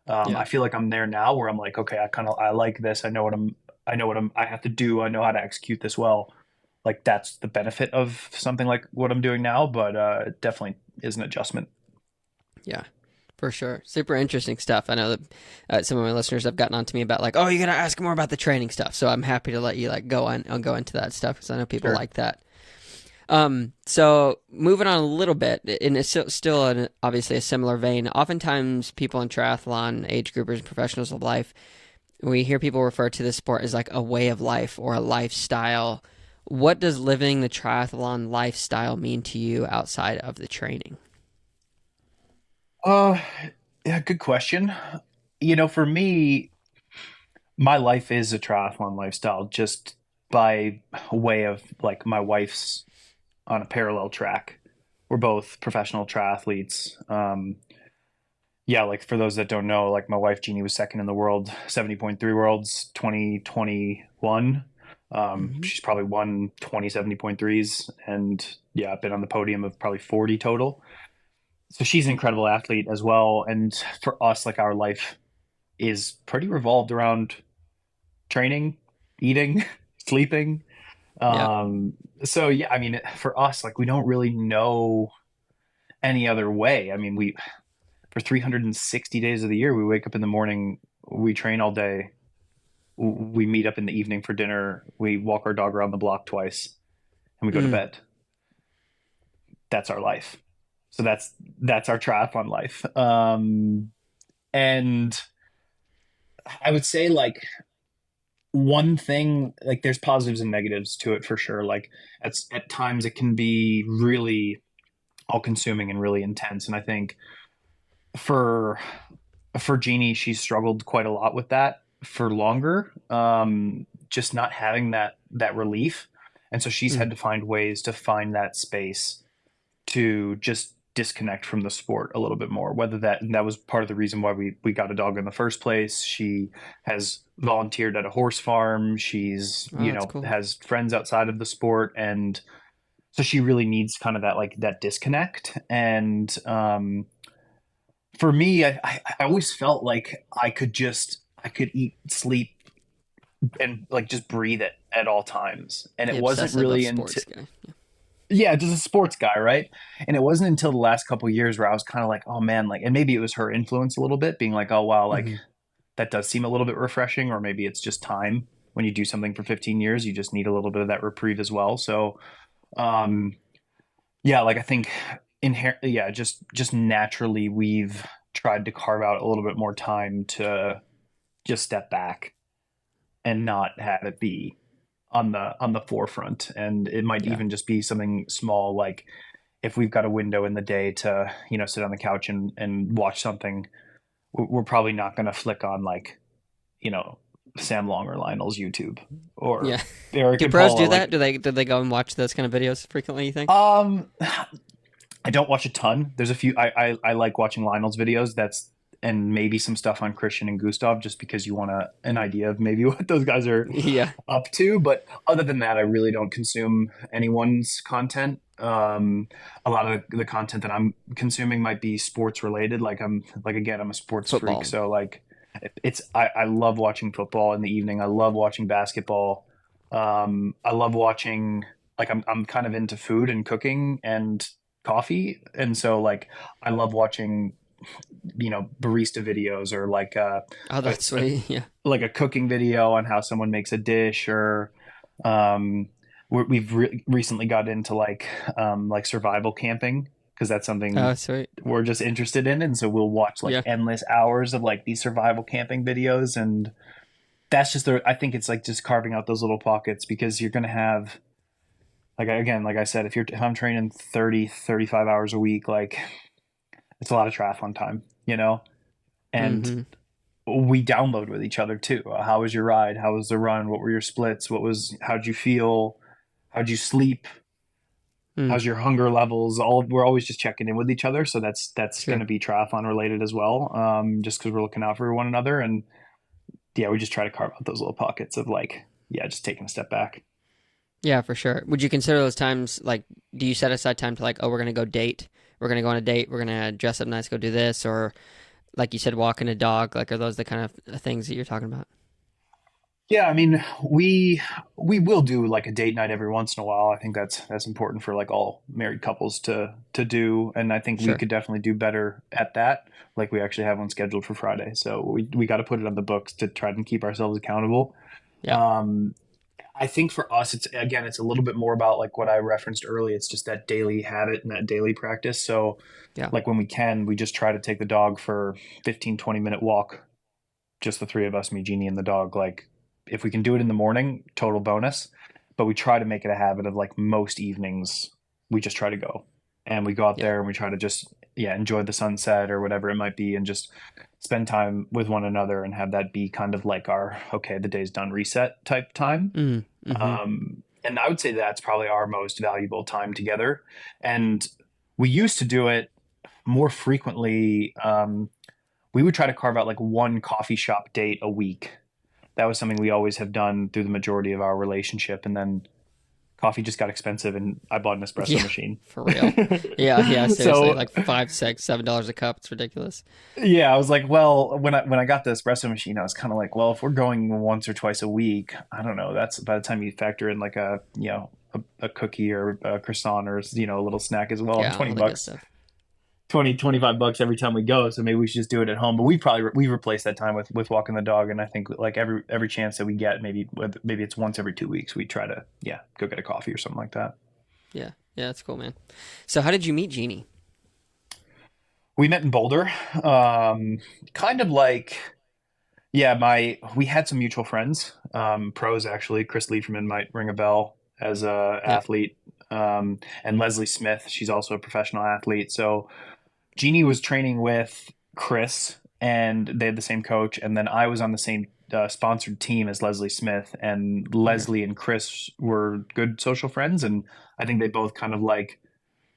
Yeah. I feel like I'm there now where I'm like, okay, I like this. I have to do. I know how to execute this well. Like that's the benefit of something like what I'm doing now, but it definitely is an adjustment. Yeah, for sure. Super interesting stuff. I know that some of my listeners have gotten on to me about like, oh, you gotta ask more about the training stuff. So I'm happy to let you like go on. I'll go into that stuff because I know people Sure. like that. So moving on a little bit, and it's still obviously a similar vein. Oftentimes, people in triathlon, age groupers, and professionals of life, we hear people refer to this sport as like a way of life or a lifestyle. What does living the triathlon lifestyle mean to you outside of the training? Uh, yeah, good question. For me, my life is a triathlon lifestyle, just by way of like my wife's on a parallel track. We're both professional triathletes. Yeah, like for those that don't know, like my wife Jeannie was second in the world, 70.3 worlds, 2021. Hmm. She's probably won 20 70.3s, and yeah, I've been on the podium of probably 40 total. So she's an incredible athlete as well. And for us, like our life is pretty revolved around training, eating, sleeping. Yeah. Um, so yeah, I mean, for us, like we don't really know any other way. I mean, we for 360 days of the year, we wake up in the morning, we train all day, we meet up in the evening for dinner, we walk our dog around the block twice, and we go to Mm. bed. That's our life. So that's our triathlon life. And I would say like one thing, like there's positives and negatives to it for sure. Like at times it can be really all consuming and really intense. And I think for Jeannie, she's struggled quite a lot with that for longer. Just not having that relief. And so she's Mm. had to find ways to find that space to just disconnect from the sport a little bit more. Whether that was part of the reason why we got a dog in the first place. She has volunteered at a horse farm. She's, Oh, that's cool. has friends outside of the sport, and so she really needs kind of that disconnect. And for me, I always felt like I could eat, sleep, and like just breathe it at all times. And The it wasn't obsessive of really until, sports guy. yeah, just a sports guy, right? And it wasn't until the last couple of years where I was kind of like, oh man, like, and maybe it was her influence a little bit, being like, oh wow, like Hmm. that does seem a little bit refreshing, or maybe it's just time. When you do something for 15 years, you just need a little bit of that reprieve as well. So, um, yeah, like I think inherently, yeah, just naturally, we've tried to carve out a little bit more time to just step back and not have it be on the forefront. And it might Yeah. even just be something small, like if we've got a window in the day to sit on the couch and watch something, we're probably not going to flick on like you know Sam Long or Lionel's YouTube or Yeah. Eric Do and pros Paula. do that? Like, Do they go and watch those kind of videos frequently, you think? um, I don't watch a ton. There's a few I like watching Lionel's videos. That's and maybe some stuff on Christian and Gustav, just because you want an idea of maybe what those guys are Yeah. up to. But other than that, I really don't consume anyone's content. A lot of the content that I'm consuming might be sports related. Like again, I'm a sports freak, Football. so like I love watching football in the evening. I love watching basketball. I love watching, like I'm kind of into food and cooking and coffee, and so like I love watching barista videos, or like Oh, a, that's a sweet. Yeah. like a cooking video on how someone makes a dish, or um, we've recently got into like survival camping, because that's Oh, something sweet. we're just interested in, and so we'll watch like Yeah. endless hours of like these survival camping videos. And that's just I think it's like just carving out those little pockets, because you're gonna have, like, again, like I said, if I'm training 30 35 hours a week, like it's a lot of triathlon time, and Hmm. we download with each other too. How was your ride? How was the run? What were your splits? How'd you feel? how'd you sleep, Mm, how's your hunger levels, all we're always just checking in with each other, so that's going sure. to be triathlon related as well, just because we're looking out for one another. And yeah, we just try to carve out those little pockets of like, yeah, just taking a step back. Yeah, for sure. Would you consider those times like, do you set aside time to like, oh, we're gonna go date, we're gonna go on a date, we're gonna dress up nice, go do this, or like you said, walking a dog? Like, are those the kind of things that you're talking about? Yeah, I mean, we will do like a date night every once in a while. I think that's important for like all married couples to do, and I think we Sure. could definitely do better at that. Like we actually have one scheduled for Friday, so we got to put it on the books to try and keep ourselves accountable. Yeah. Um, I think for us, it's again, it's a little bit more about like what I referenced early. It's just that daily habit and that daily practice. So Yeah. like when we can, we just try to take the dog for 15-20 minute walk, just the three of us, me, Jeannie, and the dog. Like if we can do it in the morning, total bonus. But we try to make it a habit of like most evenings, we just try to go and we go out Yeah. there and we try to just yeah enjoy the sunset or whatever it might be and just spend time with one another and have that be kind of like our okay the day's done reset type time. Mm. Mm-hmm. And I would say that's probably our most valuable time together. And we used to do it more frequently. We would try to carve out like one coffee shop date a week. That was something we always have done through the majority of our relationship. And then coffee just got expensive, and I bought an espresso Yeah. machine. For real. Yeah. Yeah. Seriously, So like 5, 6, $7 a cup. It's ridiculous. yeah, I was like, well, when I got the espresso machine, I was kind of like, well, if we're going once or twice a week, I don't know. That's by the time you factor in like a a cookie or a croissant or a little snack as well, Yeah. 20 All the good bucks, stuff. 20-25 bucks every time we go. So maybe we should just do it at home. But we replace that time with walking the dog. And I think like every chance that we get, maybe it's once every 2 weeks, we try to yeah go get a coffee or something like that. Yeah. Yeah. That's cool, man. So, how did you meet Jeannie? We met in Boulder, kind of like yeah. My we had some mutual friends, pros actually. Chris Lieferman might ring a bell as a Yeah. athlete, and Leslie Smith. She's also a professional athlete. So Jeannie was training with Chris, and they had the same coach. And then I was on the same sponsored team as Leslie Smith, and Okay. Leslie and Chris were good social friends. And I think they both kind of like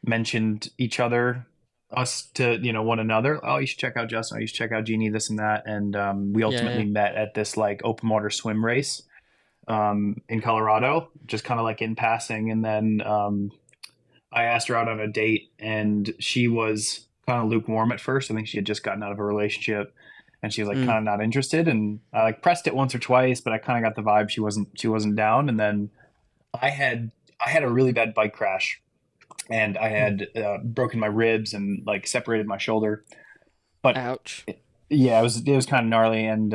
mentioned each other, us to one another. Oh, you should check out Justin. Oh, you should check out Jeannie. This and that. And we Yeah. ultimately Yeah. met at this like open water swim race in Colorado, just kind of like in passing. And then I asked her out on a date, and she was kind of lukewarm at first. I think she had just gotten out of a relationship, and she was like Mm. kind of not interested. And I like pressed it once or twice, but I kind of got the vibe she wasn't down. And then I had I had a really bad bike crash, and I Mm. had broken my ribs and like separated my shoulder. But Ouch. yeah, it was kind of gnarly. And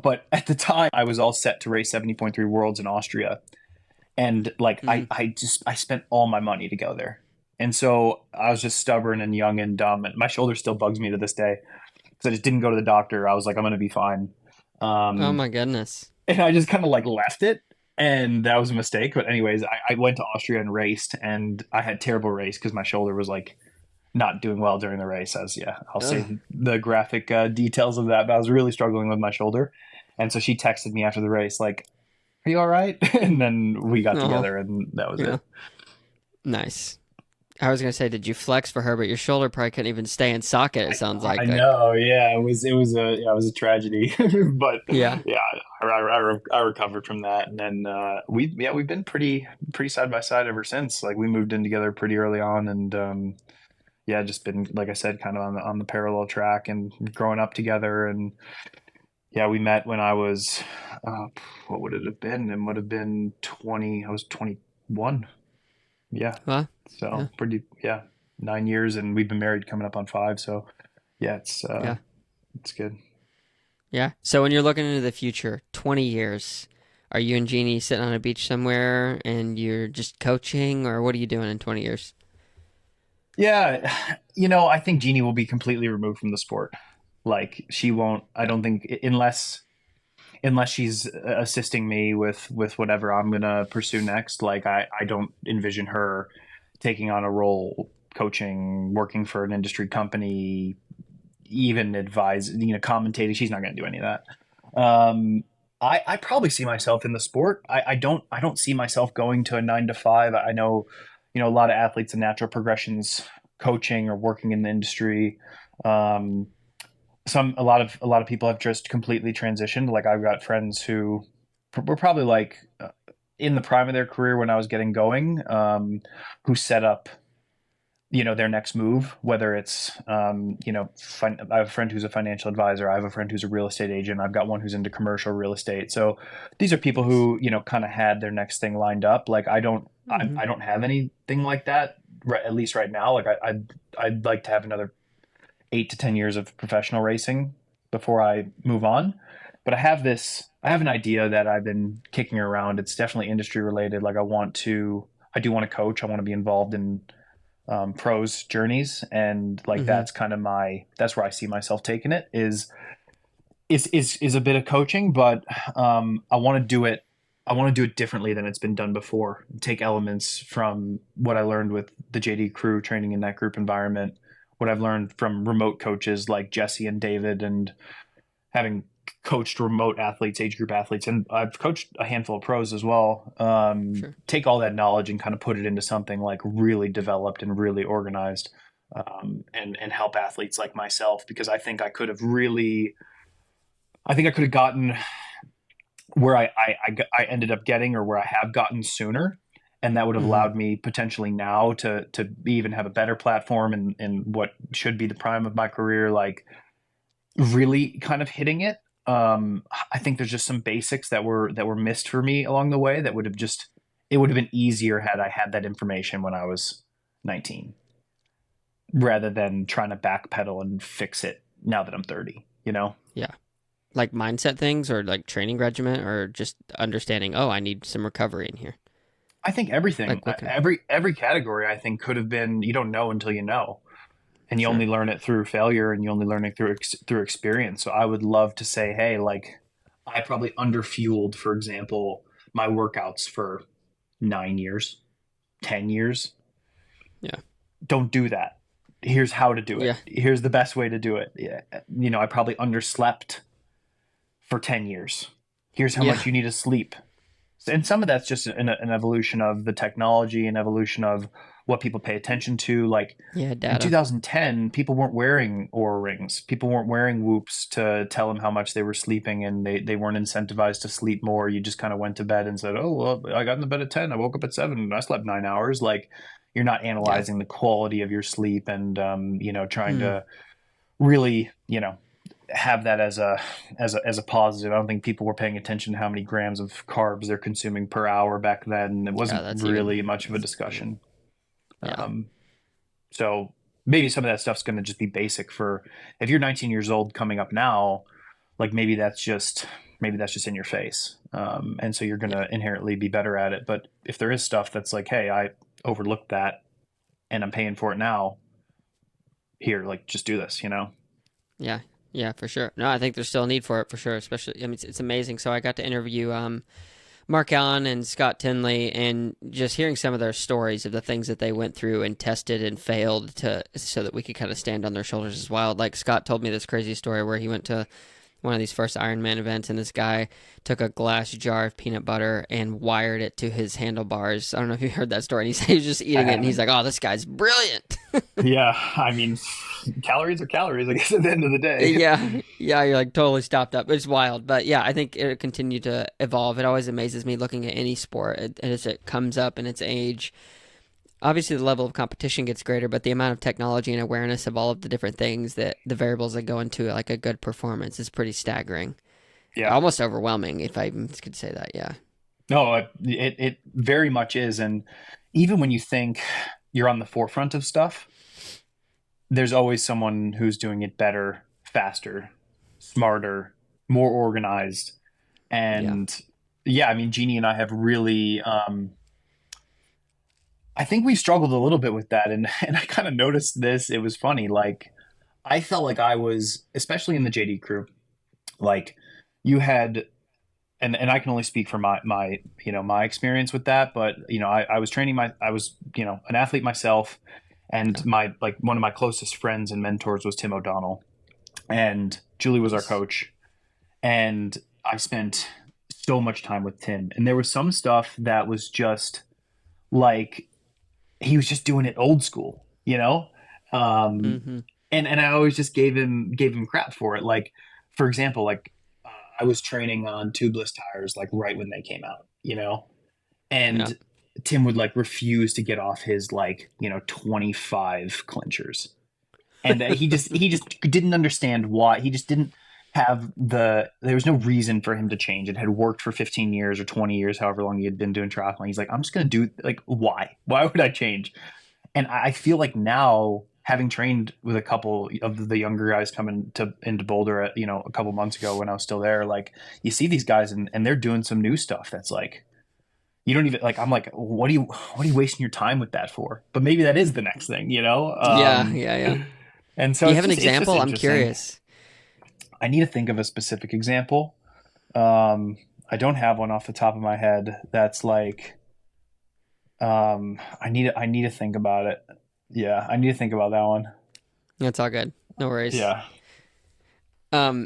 but at the time, I was all set to race 70.3 Worlds in Austria, and like Mm. I spent all my money to go there. And so I was just stubborn and young and dumb, and my shoulder still bugs me to this day because I just didn't go to the doctor. I was like, I'm gonna be fine, Oh um, my goodness. and I just kind of like left it, and that was a mistake. But anyways, I went to Austria and raced, and I had terrible race because my shoulder was like not doing well during the race. As yeah, I'll Ugh. say the graphic details of that, but I was really struggling with my shoulder, and so she texted me after the race like, "Are you all right?" And then we got Oh. together, and that was Yeah. it. Nice. I was gonna say, did you flex for her? But your shoulder probably couldn't even stay in socket. It sounds I like know, yeah, it was a tragedy, but yeah, yeah, I recovered from that, and then we've been pretty side by side ever since. Like we moved in together pretty early on, and yeah, just been like I said, kind of on the parallel track and growing up together, and yeah, we met when I was uh, what would it have been? It would have been 20. I was 21. Yeah, well, yeah, so pretty yeah, 9 years, and we've been married coming up on 5. So yeah, yeah, it's good. yeah. So when you're looking into the future, 20 years, are you and Jeannie sitting on a beach somewhere and you're just coaching, or what are you doing in 20 years? Yeah, I think Jeannie will be completely removed from the sport. Like she won't. I Yeah, don't think unless she's assisting me with whatever I'm gonna pursue next. Like I don't envision her taking on a role coaching, working for an industry company, even advise, commentating. She's not gonna do any of that. I probably see myself in the sport. I don't see myself going to a 9 to 5. I know, a lot of athletes in natural progressions coaching or working in the industry. Um, a lot of people have just completely transitioned. Like I've got friends who were probably like in the prime of their career when I was getting going, who set up their next move, whether it's I have a friend who's a financial advisor, I have a friend who's a real estate agent, I've got one who's into commercial real estate. So these are people Nice. who kind of had their next thing lined up. Like Hmm. I don't have anything like that, right, at least right now. Like I'd like to have another 8 to 10 years of professional racing before I move on. But I have an idea that I've been kicking around. It's definitely industry related. Like I do want to coach. I want to be involved in pros journeys, and like Hmm. that's where I see myself taking it is a bit of coaching, but I want to do it. I want to do it differently than it's been done before. Take elements from what I learned with the JD crew training in that group environment, what I've learned from remote coaches like Jesse and David, and having coached remote athletes, age group athletes, and I've coached a handful of pros as well. Sure. Take all that knowledge and kind of put it into something like really developed and really organized, and help athletes like myself, because I think I could have gotten where I ended up getting, or where I have gotten sooner. And that would have Hmm. allowed me potentially now to even have a better platform in what should be the prime of my career, like really kind of hitting it. I think there's just some basics that were missed for me along the way that it would have been easier had I had that information when I was 19, rather than trying to backpedal and fix it now that I'm 30, you know? Yeah. Like mindset things or like training regimen or just understanding, oh, I need some recovery in here. I think everything, Like what can, every category, I think could have been, you don't know until you know, and you sure. only learn it through failure, and you only learn it through experience. So I would love to say, hey, like I probably underfueled, for example, my workouts for 9 years, 10 years. Yeah. Don't do that. Here's how to do it. Yeah. Here's the best way to do it. Yeah. I probably underslept for 10 years. Here's how Yeah. much you need to sleep. And some of that's just an evolution of the technology, an evolution of what people pay attention to. Like Yeah. in Data. 2010, people weren't wearing Oura rings. People weren't wearing Whoops to tell them how much they were sleeping, and they weren't incentivized to sleep more. You just kind of went to bed and said, "Oh, well, I got in the bed at 10. I woke up at 7. And I slept 9 hours." Like you're not Yeah. analyzing the quality of your sleep, and trying Hmm. to really, have that as a positive. I don't think people were paying attention to how many grams of carbs they're consuming per hour back then. It Yeah. wasn't really much of a Yeah. discussion. Yeah. Um, so maybe some of that stuff's going to just be basic for if you're 19 years old coming up now. Like maybe that's just in your face, and so you're going Yeah. to inherently be better at it. But if there is stuff that's like, hey, I overlooked that and I'm paying for it now. Here, like, just do this. Yeah. Yeah, for sure. No, I think there's still a need for it for sure. Especially, I mean, it's amazing. So I got to interview Mark Allen and Scott Tinley, and just hearing some of their stories of the things that they went through and tested and failed to, so that we could kind of stand on their shoulders as well. Like Scott told me this crazy story where he went to one of these first Ironman events, and this guy took a glass jar of peanut butter and wired it to his handlebars. I don't know if you heard that story. And he said he was just I eating it, and he's haven't. like, "Oh, this guy's brilliant." Yeah, I mean, calories are calories, I guess, at the end of the day. Yeah, yeah, you're like totally stopped up. It's wild, but yeah, I think it'll continue to evolve. It always amazes me looking at any sport as it comes up in its age. Obviously, the level of competition gets greater, but the amount of technology and awareness of all of the different things that the variables that go into like a good performance is pretty staggering, Yeah. almost overwhelming, if I even could say that. Yeah, No, it very much is. And even when you think you're on the forefront of stuff, there's always someone who's doing it better, faster, smarter, more organized. yeah, And yeah, I mean, Jeannie and I have really, I think we struggled a little bit with that. And I kind of noticed this. It was funny. Like, I felt like I was, especially in the JD crew, like, you had and I can only speak for my experience with that, but I was I was an athlete myself, and yeah, my like one of my closest friends and mentors was Tim O'Donnell, and Julie was our nice, coach, and I spent so much time with Tim, and there was some stuff that was just like he was just doing it old school, you know. Um, Mm-hmm. and I always just gave him crap for it. Like, for example, like I was training on tubeless tires like right when they came out, you know, Yeah. and Tim would like refuse to get off his like 25 clinchers, and he just didn't understand why. He just didn't have there was no reason for him to change. It had worked for 15 years or 20 years, however long he had been doing triathlon. He's like, I'm just gonna do, like, why would I change? And I feel like now, having trained with a couple of the younger guys coming to into Boulder at, a couple months ago when I was still there, like, you see these guys and they're doing some new stuff that's like, you don't even, like, I'm like, what are you wasting your time with that for? But maybe that is the next thing, you know? Yeah, yeah, yeah. And so Do you it's have an just example? I'm interesting. curious. I need to think of a specific example. I don't have one off the top of my head that's like, I need to think about it. Yeah, I need to think about that one. That's all good. No worries. Yeah.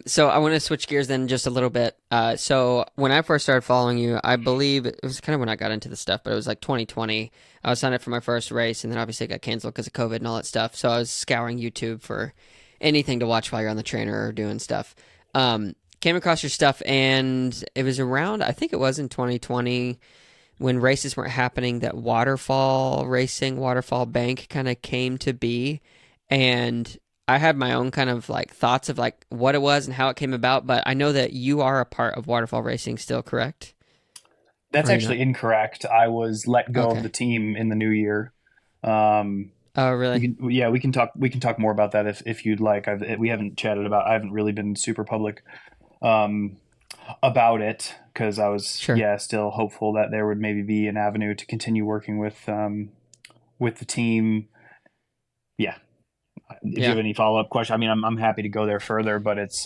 So I want to switch gears then just a little bit. So when I first started following you, I believe it was kind of when I got into the stuff, but it was like 2020. I was signed up for my first race, and then obviously it got canceled because of COVID and all that stuff. So I was scouring YouTube for anything to watch while you're on the trainer or doing stuff. Came across your stuff, and it was around, I think it was in 2020 when races weren't happening, that waterfall racing, waterfall bank kind of came to be. And I had my own kind of like thoughts of like what it was and how it came about, but I know that you are a part of waterfall racing still, correct? That's Or are you not? actually incorrect. I was let go of the Okay. team in the new year. Um, Oh, we really? can, yeah, we can talk more about that if you'd like. We haven't chatted about. I haven't really been super public um, about it because I was, Sure. yeah, still hopeful that there would maybe be an avenue to continue working with the team. Yeah. If you Yeah. have any follow up question, I mean, I'm happy to go there further, but it's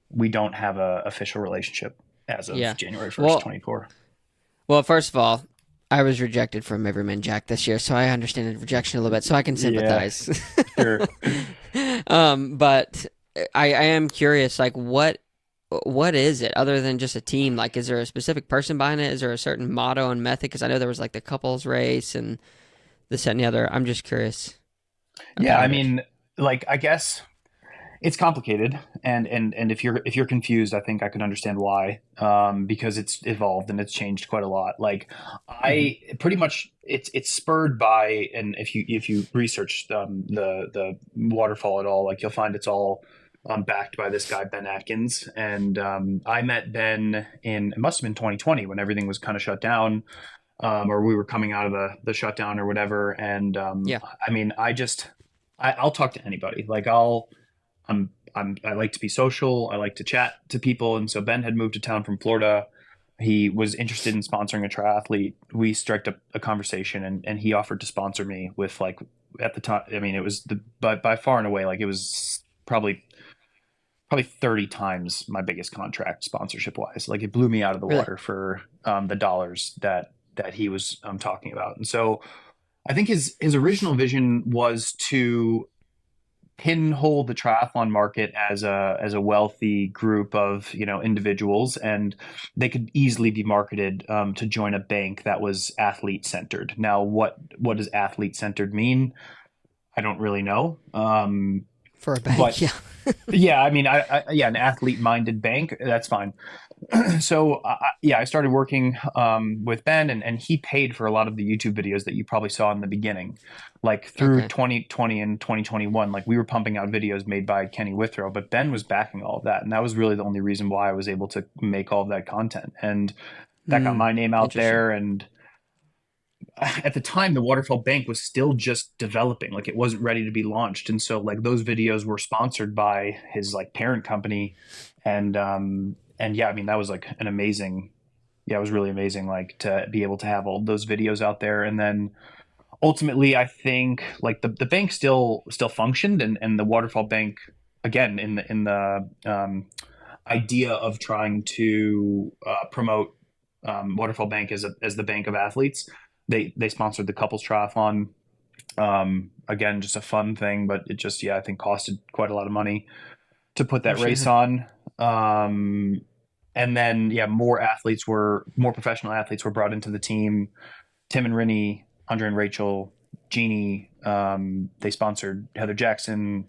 we don't have a official relationship as of Yeah. January 1st, Well, 24. first of all, I was rejected from Everyman Jack this year, so I understand the rejection a little bit, so I can Yeah, sympathize. sure. But I am curious, like what is it other than just a team? Like, is there a specific person behind it? Is there a certain motto and method? Because I know there was like the couples race and this that, and the other. I'm just curious Yeah, I about it. mean, like, I guess it's complicated, and if you're confused, I think I could understand why, because it's evolved and it's changed quite a lot. Like, Hmm. I pretty much, it's spurred by, and if you research the waterfall at all, like, you'll find it's all backed by this guy Ben Atkins, and I met Ben in, it must have been 2020 when everything was kind of shut down, or we were coming out of the shutdown or whatever. And Yeah. I mean, I'll talk to anybody. Like, I like to be social. I like to chat to people. And so Ben had moved to town from Florida. He was interested in sponsoring a triathlete. We struck up a conversation, and he offered to sponsor me with, like, at the time, I mean, it was by far and away, like, it was probably 30 times my biggest contract sponsorship wise. Like, it blew me out of the Really? water for the dollars that he was talking about. And so I think his original vision was to pinhole the triathlon market as a wealthy group of individuals, and they could easily be marketed to join a bank that was athlete centered. Now, what does athlete centered mean? I don't really know. For a But bank? Yeah. yeah, I mean, yeah, an athlete minded bank, that's fine. So yeah, I started working with Ben, and he paid for a lot of the YouTube videos that you probably saw in the beginning, like through Okay. 2020 and 2021. Like, we were pumping out videos made by Kenny Withrow, but Ben was backing all of that, and that was really the only reason why I was able to make all of that content, and that got Hmm. my name out Interesting. there. And at the time, the waterfall bank was still just developing, like, it wasn't ready to be launched. And so, like, those videos were sponsored by his, like, parent company. And yeah, I mean, that was like an amazing, yeah, it was really amazing, like, to be able to have all those videos out there. And then ultimately, I think, like, the bank still functioned, and the waterfall bank, again, in the idea of trying to promote waterfall bank as the bank of athletes. They sponsored the couples triathlon. Again, just a fun thing, but it just, yeah, I think costed quite a lot of money to put I'm that race sure. on. Um, And then, yeah, more professional athletes were brought into the team. Tim and Rinny, Andre and Rachel, Jeannie. They sponsored Heather Jackson,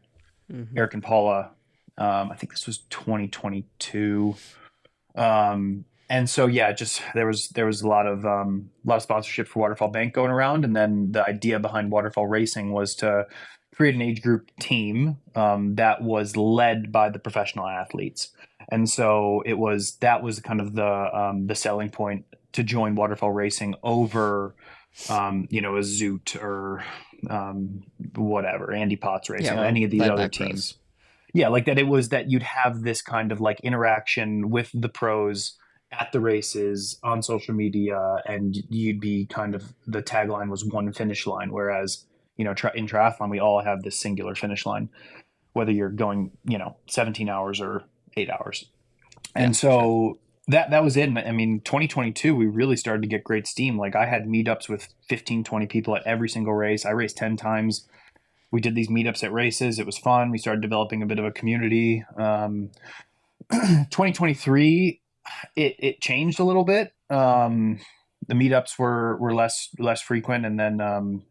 Hmm. Eric and Paula. I think this was 2022. And so yeah, just there was a lot of sponsorship for Waterfall Bank going around, and then the idea behind Waterfall Racing was to create an age group team that was led by the professional athletes, and so that was kind of the selling point to join Waterfall Racing over a Zoot or whatever Andy Potts Yeah, Racing, we're any of these led other by pros. teams. Yeah, like that it was that you'd have this kind of like interaction with the pros at the races on social media, and you'd be kind of the tagline was one finish line, whereas in triathlon we all have this singular finish line, whether you're going 17 hours or 8 hours. Yeah, And for sure. so that was it. I mean, 2022 we really started to get great steam. Like I had meetups with 15, 20 people at every single race. I raced 10 times. We did these meetups at races. It was fun. We started developing a bit of a community. 2023, it changed a little bit. The meetups were less frequent, and then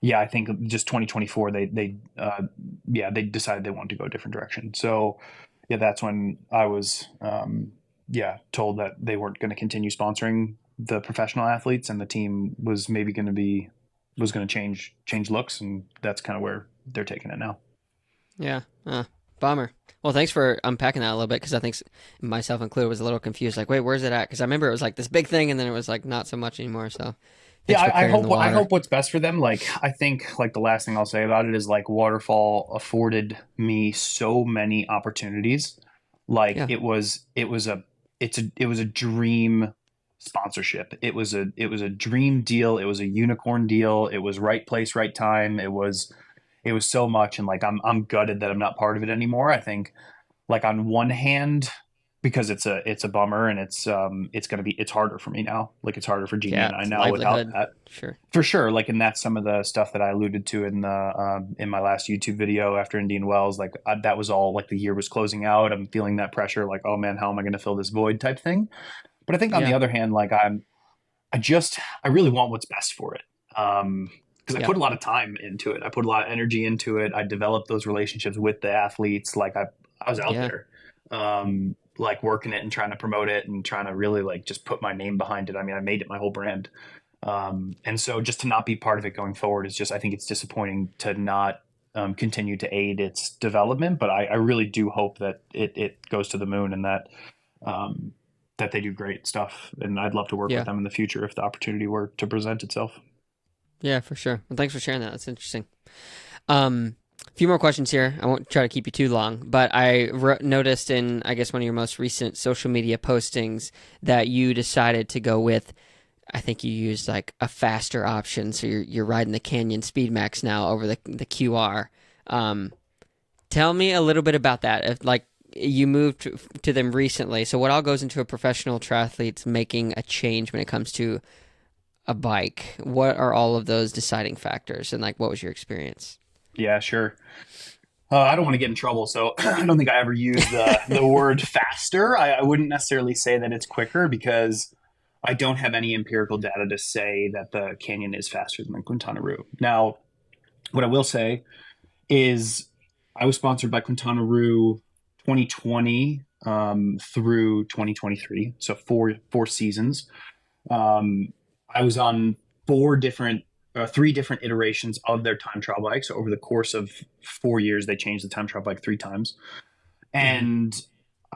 yeah, I think just 2024 they decided they wanted to go a different direction. So yeah, that's when I was told that they weren't going to continue sponsoring the professional athletes, and the team was going to change looks, and that's kind of where they're taking it now. Yeah. Bummer. Well, thanks for unpacking that a little bit because I think myself included was a little confused. Like, wait, where's it at? Because I remember it was like this big thing, and then it was like not so much anymore. So, Yeah, thanks for clearing the I water. hope what's best for them. Like I think like the last thing I'll say about it is like Waterfall afforded me so many opportunities. Like Yeah. it was a dream sponsorship. It was a dream deal. It was a unicorn deal. It was right place, right time. It was so much, and like I'm gutted that I'm not part of it anymore. I think like on one hand, because it's a bummer, and it's harder for me now. Like it's harder for Jeannie Yeah. and I It's now without livelihood. that. Sure. For sure. Like, and that's some of the stuff that I alluded to in my last YouTube video after Indian Wells. Like that was all like the year was closing out. I'm feeling that pressure, like, oh man, how am I going to fill this void type thing. But I think on the Yeah. other hand, like I really want what's best for it. Because I Yeah. put a lot of time into it. I put a lot of energy into it. I developed those relationships with the athletes. Like I was out Yeah. there, like working it and trying to promote it and trying to really like just put my name behind it. I mean, I made it my whole brand. And so just to not be part of it going forward is just, I think it's disappointing to not continue to aid its development. But I really do hope that it goes to the moon, and um, that they do great stuff. And I'd love to work with Yeah. them in the future if the opportunity were to present itself. Yeah. For sure. Well, thanks for sharing that. That's interesting. A few more questions here. I won't try to keep you too long, but noticed in, I guess, one of your most recent social media postings that you decided to go with, I think you used like a faster option. So you're riding the Canyon Speed Max now over the QR. Um, Tell me a little bit about that. If like you moved to them recently, so what all goes into a professional triathlete's making a change when it comes to a bike? What are all of those deciding factors, and like what was your experience? Yeah, sure. I don't want to get in trouble, so I don't think I ever use the word faster. I wouldn't necessarily say that it's quicker because I don't have any empirical data to say that the Canyon is faster than the Quintana Roo. Now, what I will say is I was sponsored by Quintana Roo 2020 through 2023, so four seasons. Um, I was on three different iterations of their time trial bike. So over the course of 4 years, they changed the time trial bike three times. Hmm. And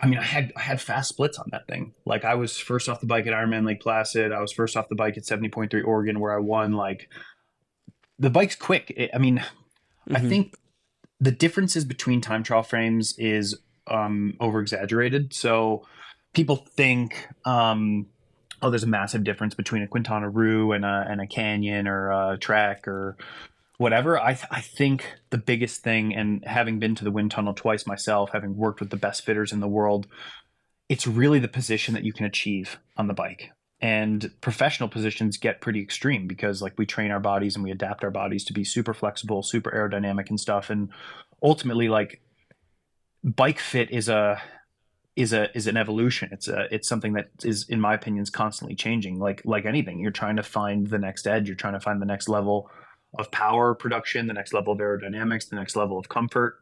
I mean, I had fast splits on that thing. Like I was first off the bike at Ironman Lake Placid. I was first off the bike at 70.3 Oregon, where I won. Like the bike's quick. I mean, I Hmm. think the differences between time trial frames is over exaggerated. So people think, oh, there's a massive difference between a Quintana Roo and a Canyon or a Trek or whatever. I think the biggest thing, and having been to the wind tunnel twice myself, having worked with the best fitters in the world, it's really the position that you can achieve on the bike. And professional positions get pretty extreme because like we train our bodies and we adapt our bodies to be super flexible, super aerodynamic and stuff. And ultimately, like bike fit is an evolution. It's something that is, in my opinion, is constantly changing. Like anything, you're trying to find the next edge. You're trying to find the next level of power production, the next level of aerodynamics, the next level of comfort,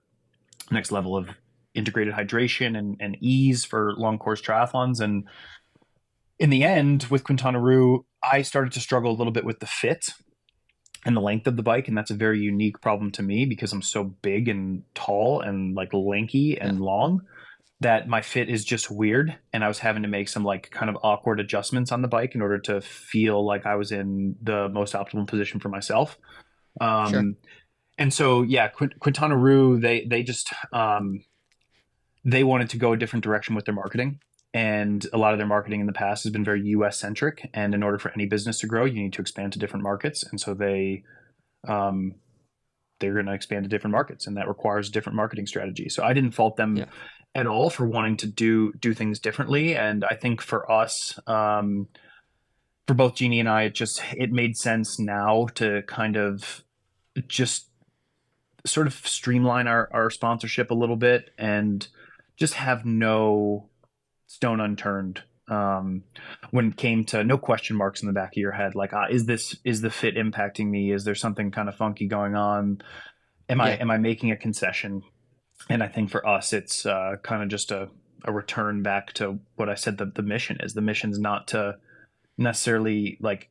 the next level of integrated hydration and ease for long course triathlons. And in the end, with Quintana Roo, I started to struggle a little bit with the fit and the length of the bike, and that's a very unique problem to me because I'm so big and tall and like lanky Yeah. and long that my fit is just weird, and I was having to make some like kind of awkward adjustments on the bike in order to feel like I was in the most optimal position for myself. Sure. um and so yeah, Quintana Roo, they just they wanted to go a different direction with their marketing. And a lot of their marketing in the past has been very US centric. And in order for any business to grow, you need to expand to different markets. And so um, they're going to expand to different markets, and that requires different marketing strategy. So I didn't fault them Yeah. at all for wanting to do things differently. And I think for us, for both Jeannie and I, it made sense now to kind of just sort of streamline our sponsorship a little bit and just have no stone unturned, when it came to no question marks in the back of your head, like, is the fit impacting me, is there something kind of funky going on, Yeah. am I making a concession? And I think for us it's kind of just a return back to what I said the mission is. The mission's not to necessarily like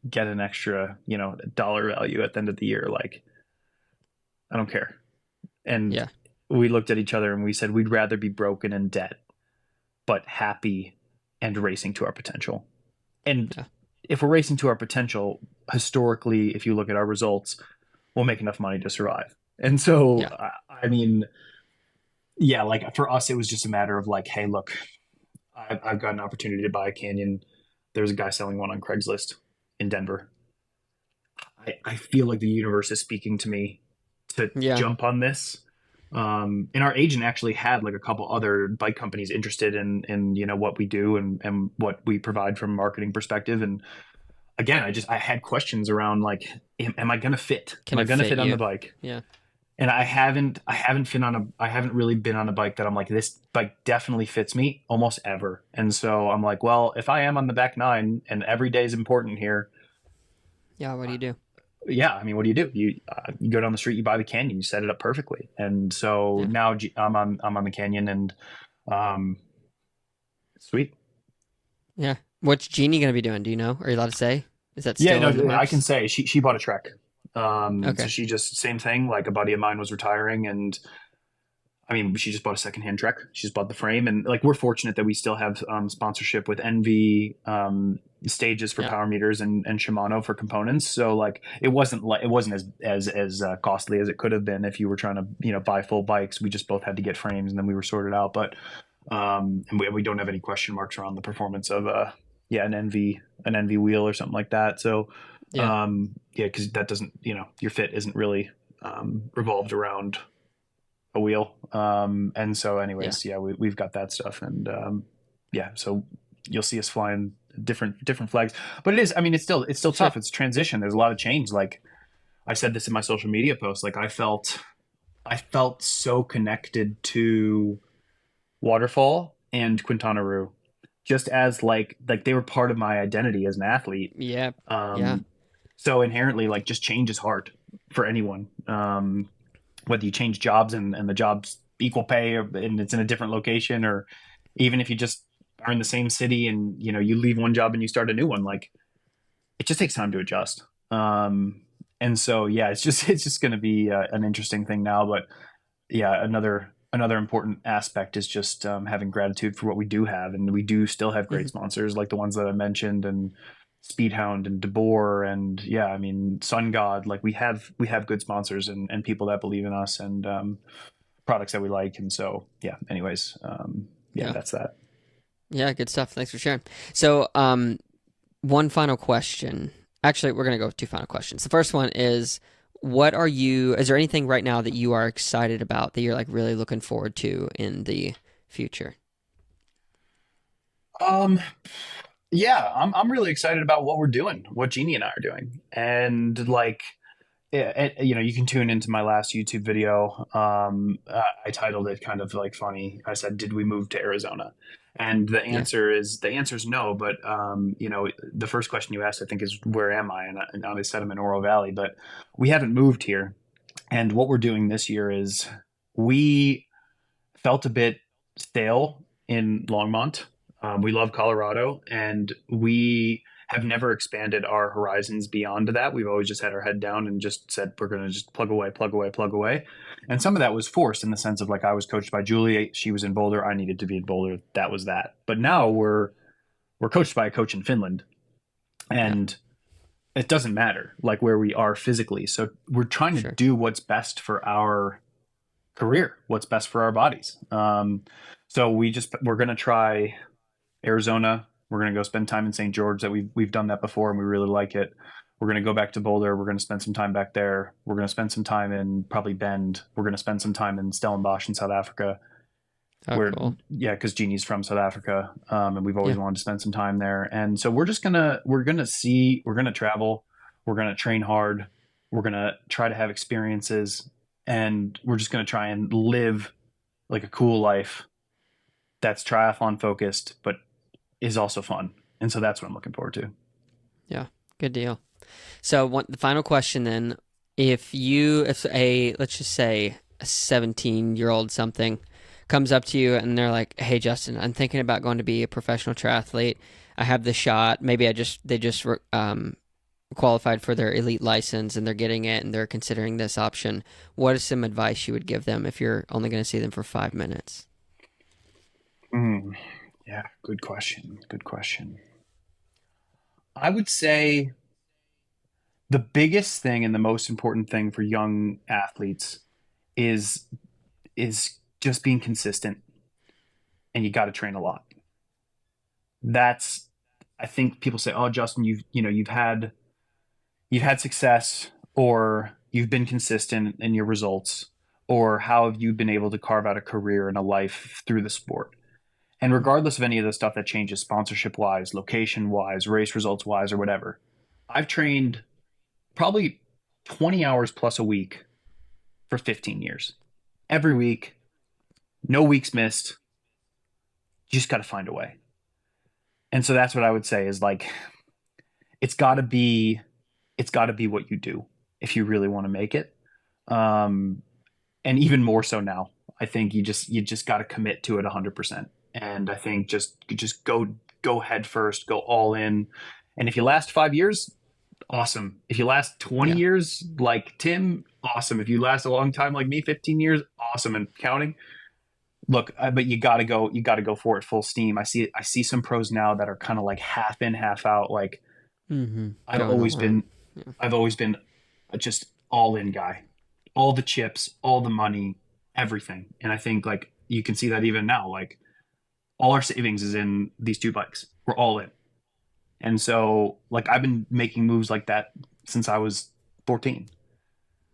get an extra, dollar value at the end of the year. Like, I don't care. And Yeah. we looked at each other and we said we'd rather be broken in debt but happy and racing to our potential. And Yeah. if we're racing to our potential, historically, if you look at our results, we'll make enough money to survive. And so, Yeah. I mean, yeah, like for us, it was just a matter of like, hey, look, I've got an opportunity to buy a Canyon. There's a guy selling one on Craigslist in Denver. I feel like the universe is speaking to me to Yeah. jump on this. And our agent actually had like a couple other bike companies interested in what we do and what we provide from a marketing perspective. And again, I had questions around like, am I gonna fit? Am Can I it gonna fit fit on the you? bike? Yeah. And I haven't really been on a bike that I'm like, this bike definitely fits me almost ever. And so I'm like, well, if I am on the back nine and every day is important here, Yeah. What do you do? yeah, I mean, what do? You go down the street, you buy the Canyon, you set it up perfectly. And so Yeah. now I'm on the Canyon, and um, sweet. Yeah. What's Jeannie gonna be doing? Do you know? Are you allowed to say? Is that Yeah, still no, in the I can works? say she bought a Trek. So Okay. she just same thing. Like a buddy of mine was retiring, and I mean, she just bought a secondhand Trek. She just bought the frame, and like we're fortunate that we still have sponsorship with Envy, stages for Yeah. power meters, and Shimano for components. So like it wasn't as costly as it could have been if you were trying to buy full bikes. We just both had to get frames, and then we were sorted out. But and we don't have any question marks around the performance of yeah, an Envy wheel or something like that. So Yeah. yeah, because that doesn't, your fit isn't really revolved around a wheel. And so, Yeah. anyways, yeah, we've got that stuff, and yeah, so you'll see us flying different flags. But it is, I mean, it's still Sure. tough. It's transition. There's a lot of change. Like I said this in my social media post. Like I felt so connected to Waterfall and Quintana Roo, just as like they were part of my identity as an athlete. Yeah. Yeah. Um, so inherently, like just change is hard for anyone. Whether you change jobs and the job's equal pay and it's in a different location, or even if you just are in the same city and you leave one job and you start a new one, like it just takes time to adjust. And so yeah, it's just going to be an interesting thing now. But yeah, another important aspect is just having gratitude for what we do have, and we do still have Hmm. great sponsors like the ones that I mentioned, and Speedhound and DeBoer, and yeah, I mean Sun God. Like we have good sponsors and people that believe in us, and products that we like. And so yeah, anyways, yeah, Yeah. that's that. Yeah. Good stuff. Thanks for sharing. So, one final question. Actually, we're gonna go with two final questions. The first one is, is there anything right now that you are excited about that you're like really looking forward to in the future? Um, yeah, I'm really excited about what we're doing, what Jeannie and I are doing, and like you can tune into my last YouTube video. I titled it kind of like funny. I said, "Did we move to Arizona?" And Yeah, the answer is no. But the first question you asked, I think, is where am I? And I said I'm in Oro Valley, but we haven't moved here. And what we're doing this year is we felt a bit stale in Longmont. We love Colorado, and we have never expanded our horizons beyond that. We've always just had our head down and just said we're going to just plug away, plug away, plug away. And some of that was forced in the sense of like I was coached by Julie, she was in Boulder, I needed to be in Boulder. That was that. But now we're coached by a coach in Finland, yeah, and it doesn't matter like where we are physically. So we're trying to sure. do what's best for our career, what's best for our bodies. So we're going to try Arizona. We're going to go spend time in St. George. That we've done that before and we really like it. We're going to go back to Boulder. We're going to spend some time back there. We're going to spend some time in probably Bend. We're going to spend some time in Stellenbosch in South Africa. Oh, Where cool. yeah, because Jeannie's from South Africa, and we've always Yeah, wanted to spend some time there. And so we're gonna travel. We're gonna train hard. We're gonna try to have experiences, and we're just gonna try and live like a cool life that's triathlon focused, but is also fun. And so that's what I'm looking forward to. yeah, good deal. So the final question then, if let's just say a 17-year-old something comes up to you and they're like, "Hey Justin, I'm thinking about going to be a professional triathlete. I have the shot. Maybe they just qualified for their elite license and they're getting it and they're considering this option. What is some advice you would give them if you're only going to see them for 5 minutes?" Mm, yeah, good question. Good question. I would say the biggest thing and the most important thing for young athletes is is just being consistent, and you got to train a lot. That's I think people say, "Oh, Justin, you've had success, or you've been consistent in your results, or how have you been able to carve out a career and a life through the sport?" And regardless of any of the stuff that changes sponsorship wise, location wise, race results wise, or whatever, I've trained probably 20 hours plus a week for 15 years. Every week, no weeks missed. You just got to find a way. And so that's what I would say is like it's got to be it's got to be what you do if you really want to make it. Um, and even more so now, I think you just got to commit to it 100%. And I think just go head first, go all in. And if you last 5 years, awesome. If you last 20 Yeah, years, like Tim, awesome. If you last a long time like me, 15 years, awesome. And counting, look, but you gotta go for it full steam. I see some pros now that are kind of like half in, half out. Like I've going always all in. been, Yeah, I've always been just all in guy, all the chips, all the money, everything. And I think like you can see that even now, like all our savings is in these two bikes. We're all in. And so like I've been making moves like that since I was 14.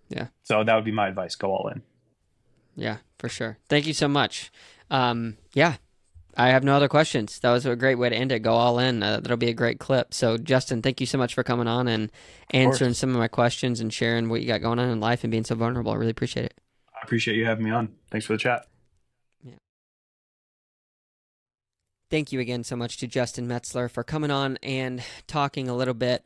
yeah. So that would be my advice. Go all in. Yeah, for sure. Thank you so much. Yeah, I have no other questions. That was a great way to end it. Go all in. That'll be a great clip. So, Justin, thank you so much for coming on and Of answering course. some of my questions and sharing what you got going on in life and being so vulnerable. I really appreciate it. I appreciate you having me on. Thanks for the chat. Yeah. Thank you again so much to Justin Metzler for coming on and talking a lot of bit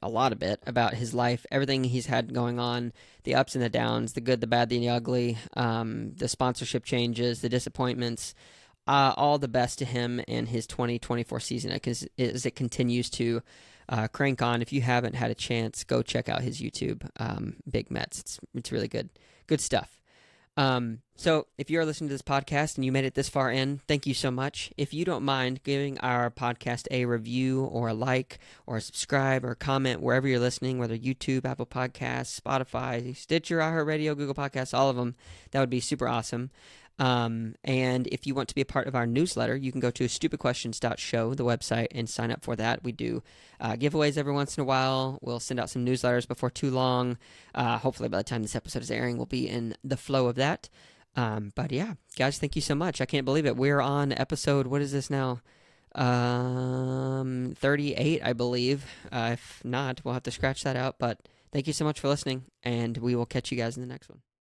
about his life, everything he's had going on, the ups and the downs, the good, the bad, the ugly, the sponsorship changes, the disappointments. All the best to him and his 2024 season as it continues to crank on. If you haven't had a chance, go check out his YouTube, Bigmetz. It's really good stuff. So if you're listening to this podcast and you made it this far in, thank you so much. If you don't mind giving our podcast a review or a like or a subscribe or comment wherever you're listening, whether YouTube, Apple Podcasts, Spotify, Stitcher, iHeartRadio, Google Podcasts, all of them, that would be super awesome. And if you want to be a part of our newsletter, you can go to stupidquestions.show, the website, and sign up for that. We do giveaways every once in a while. We'll send out some newsletters before too long. Hopefully by the time this episode is airing, we'll be in the flow of that. But yeah, guys, thank you so much. I can't believe it. We're on episode, what is this now? 38, I believe. If not, we'll have to scratch that out, but Thank you so much for listening, and we will catch you guys in the next one.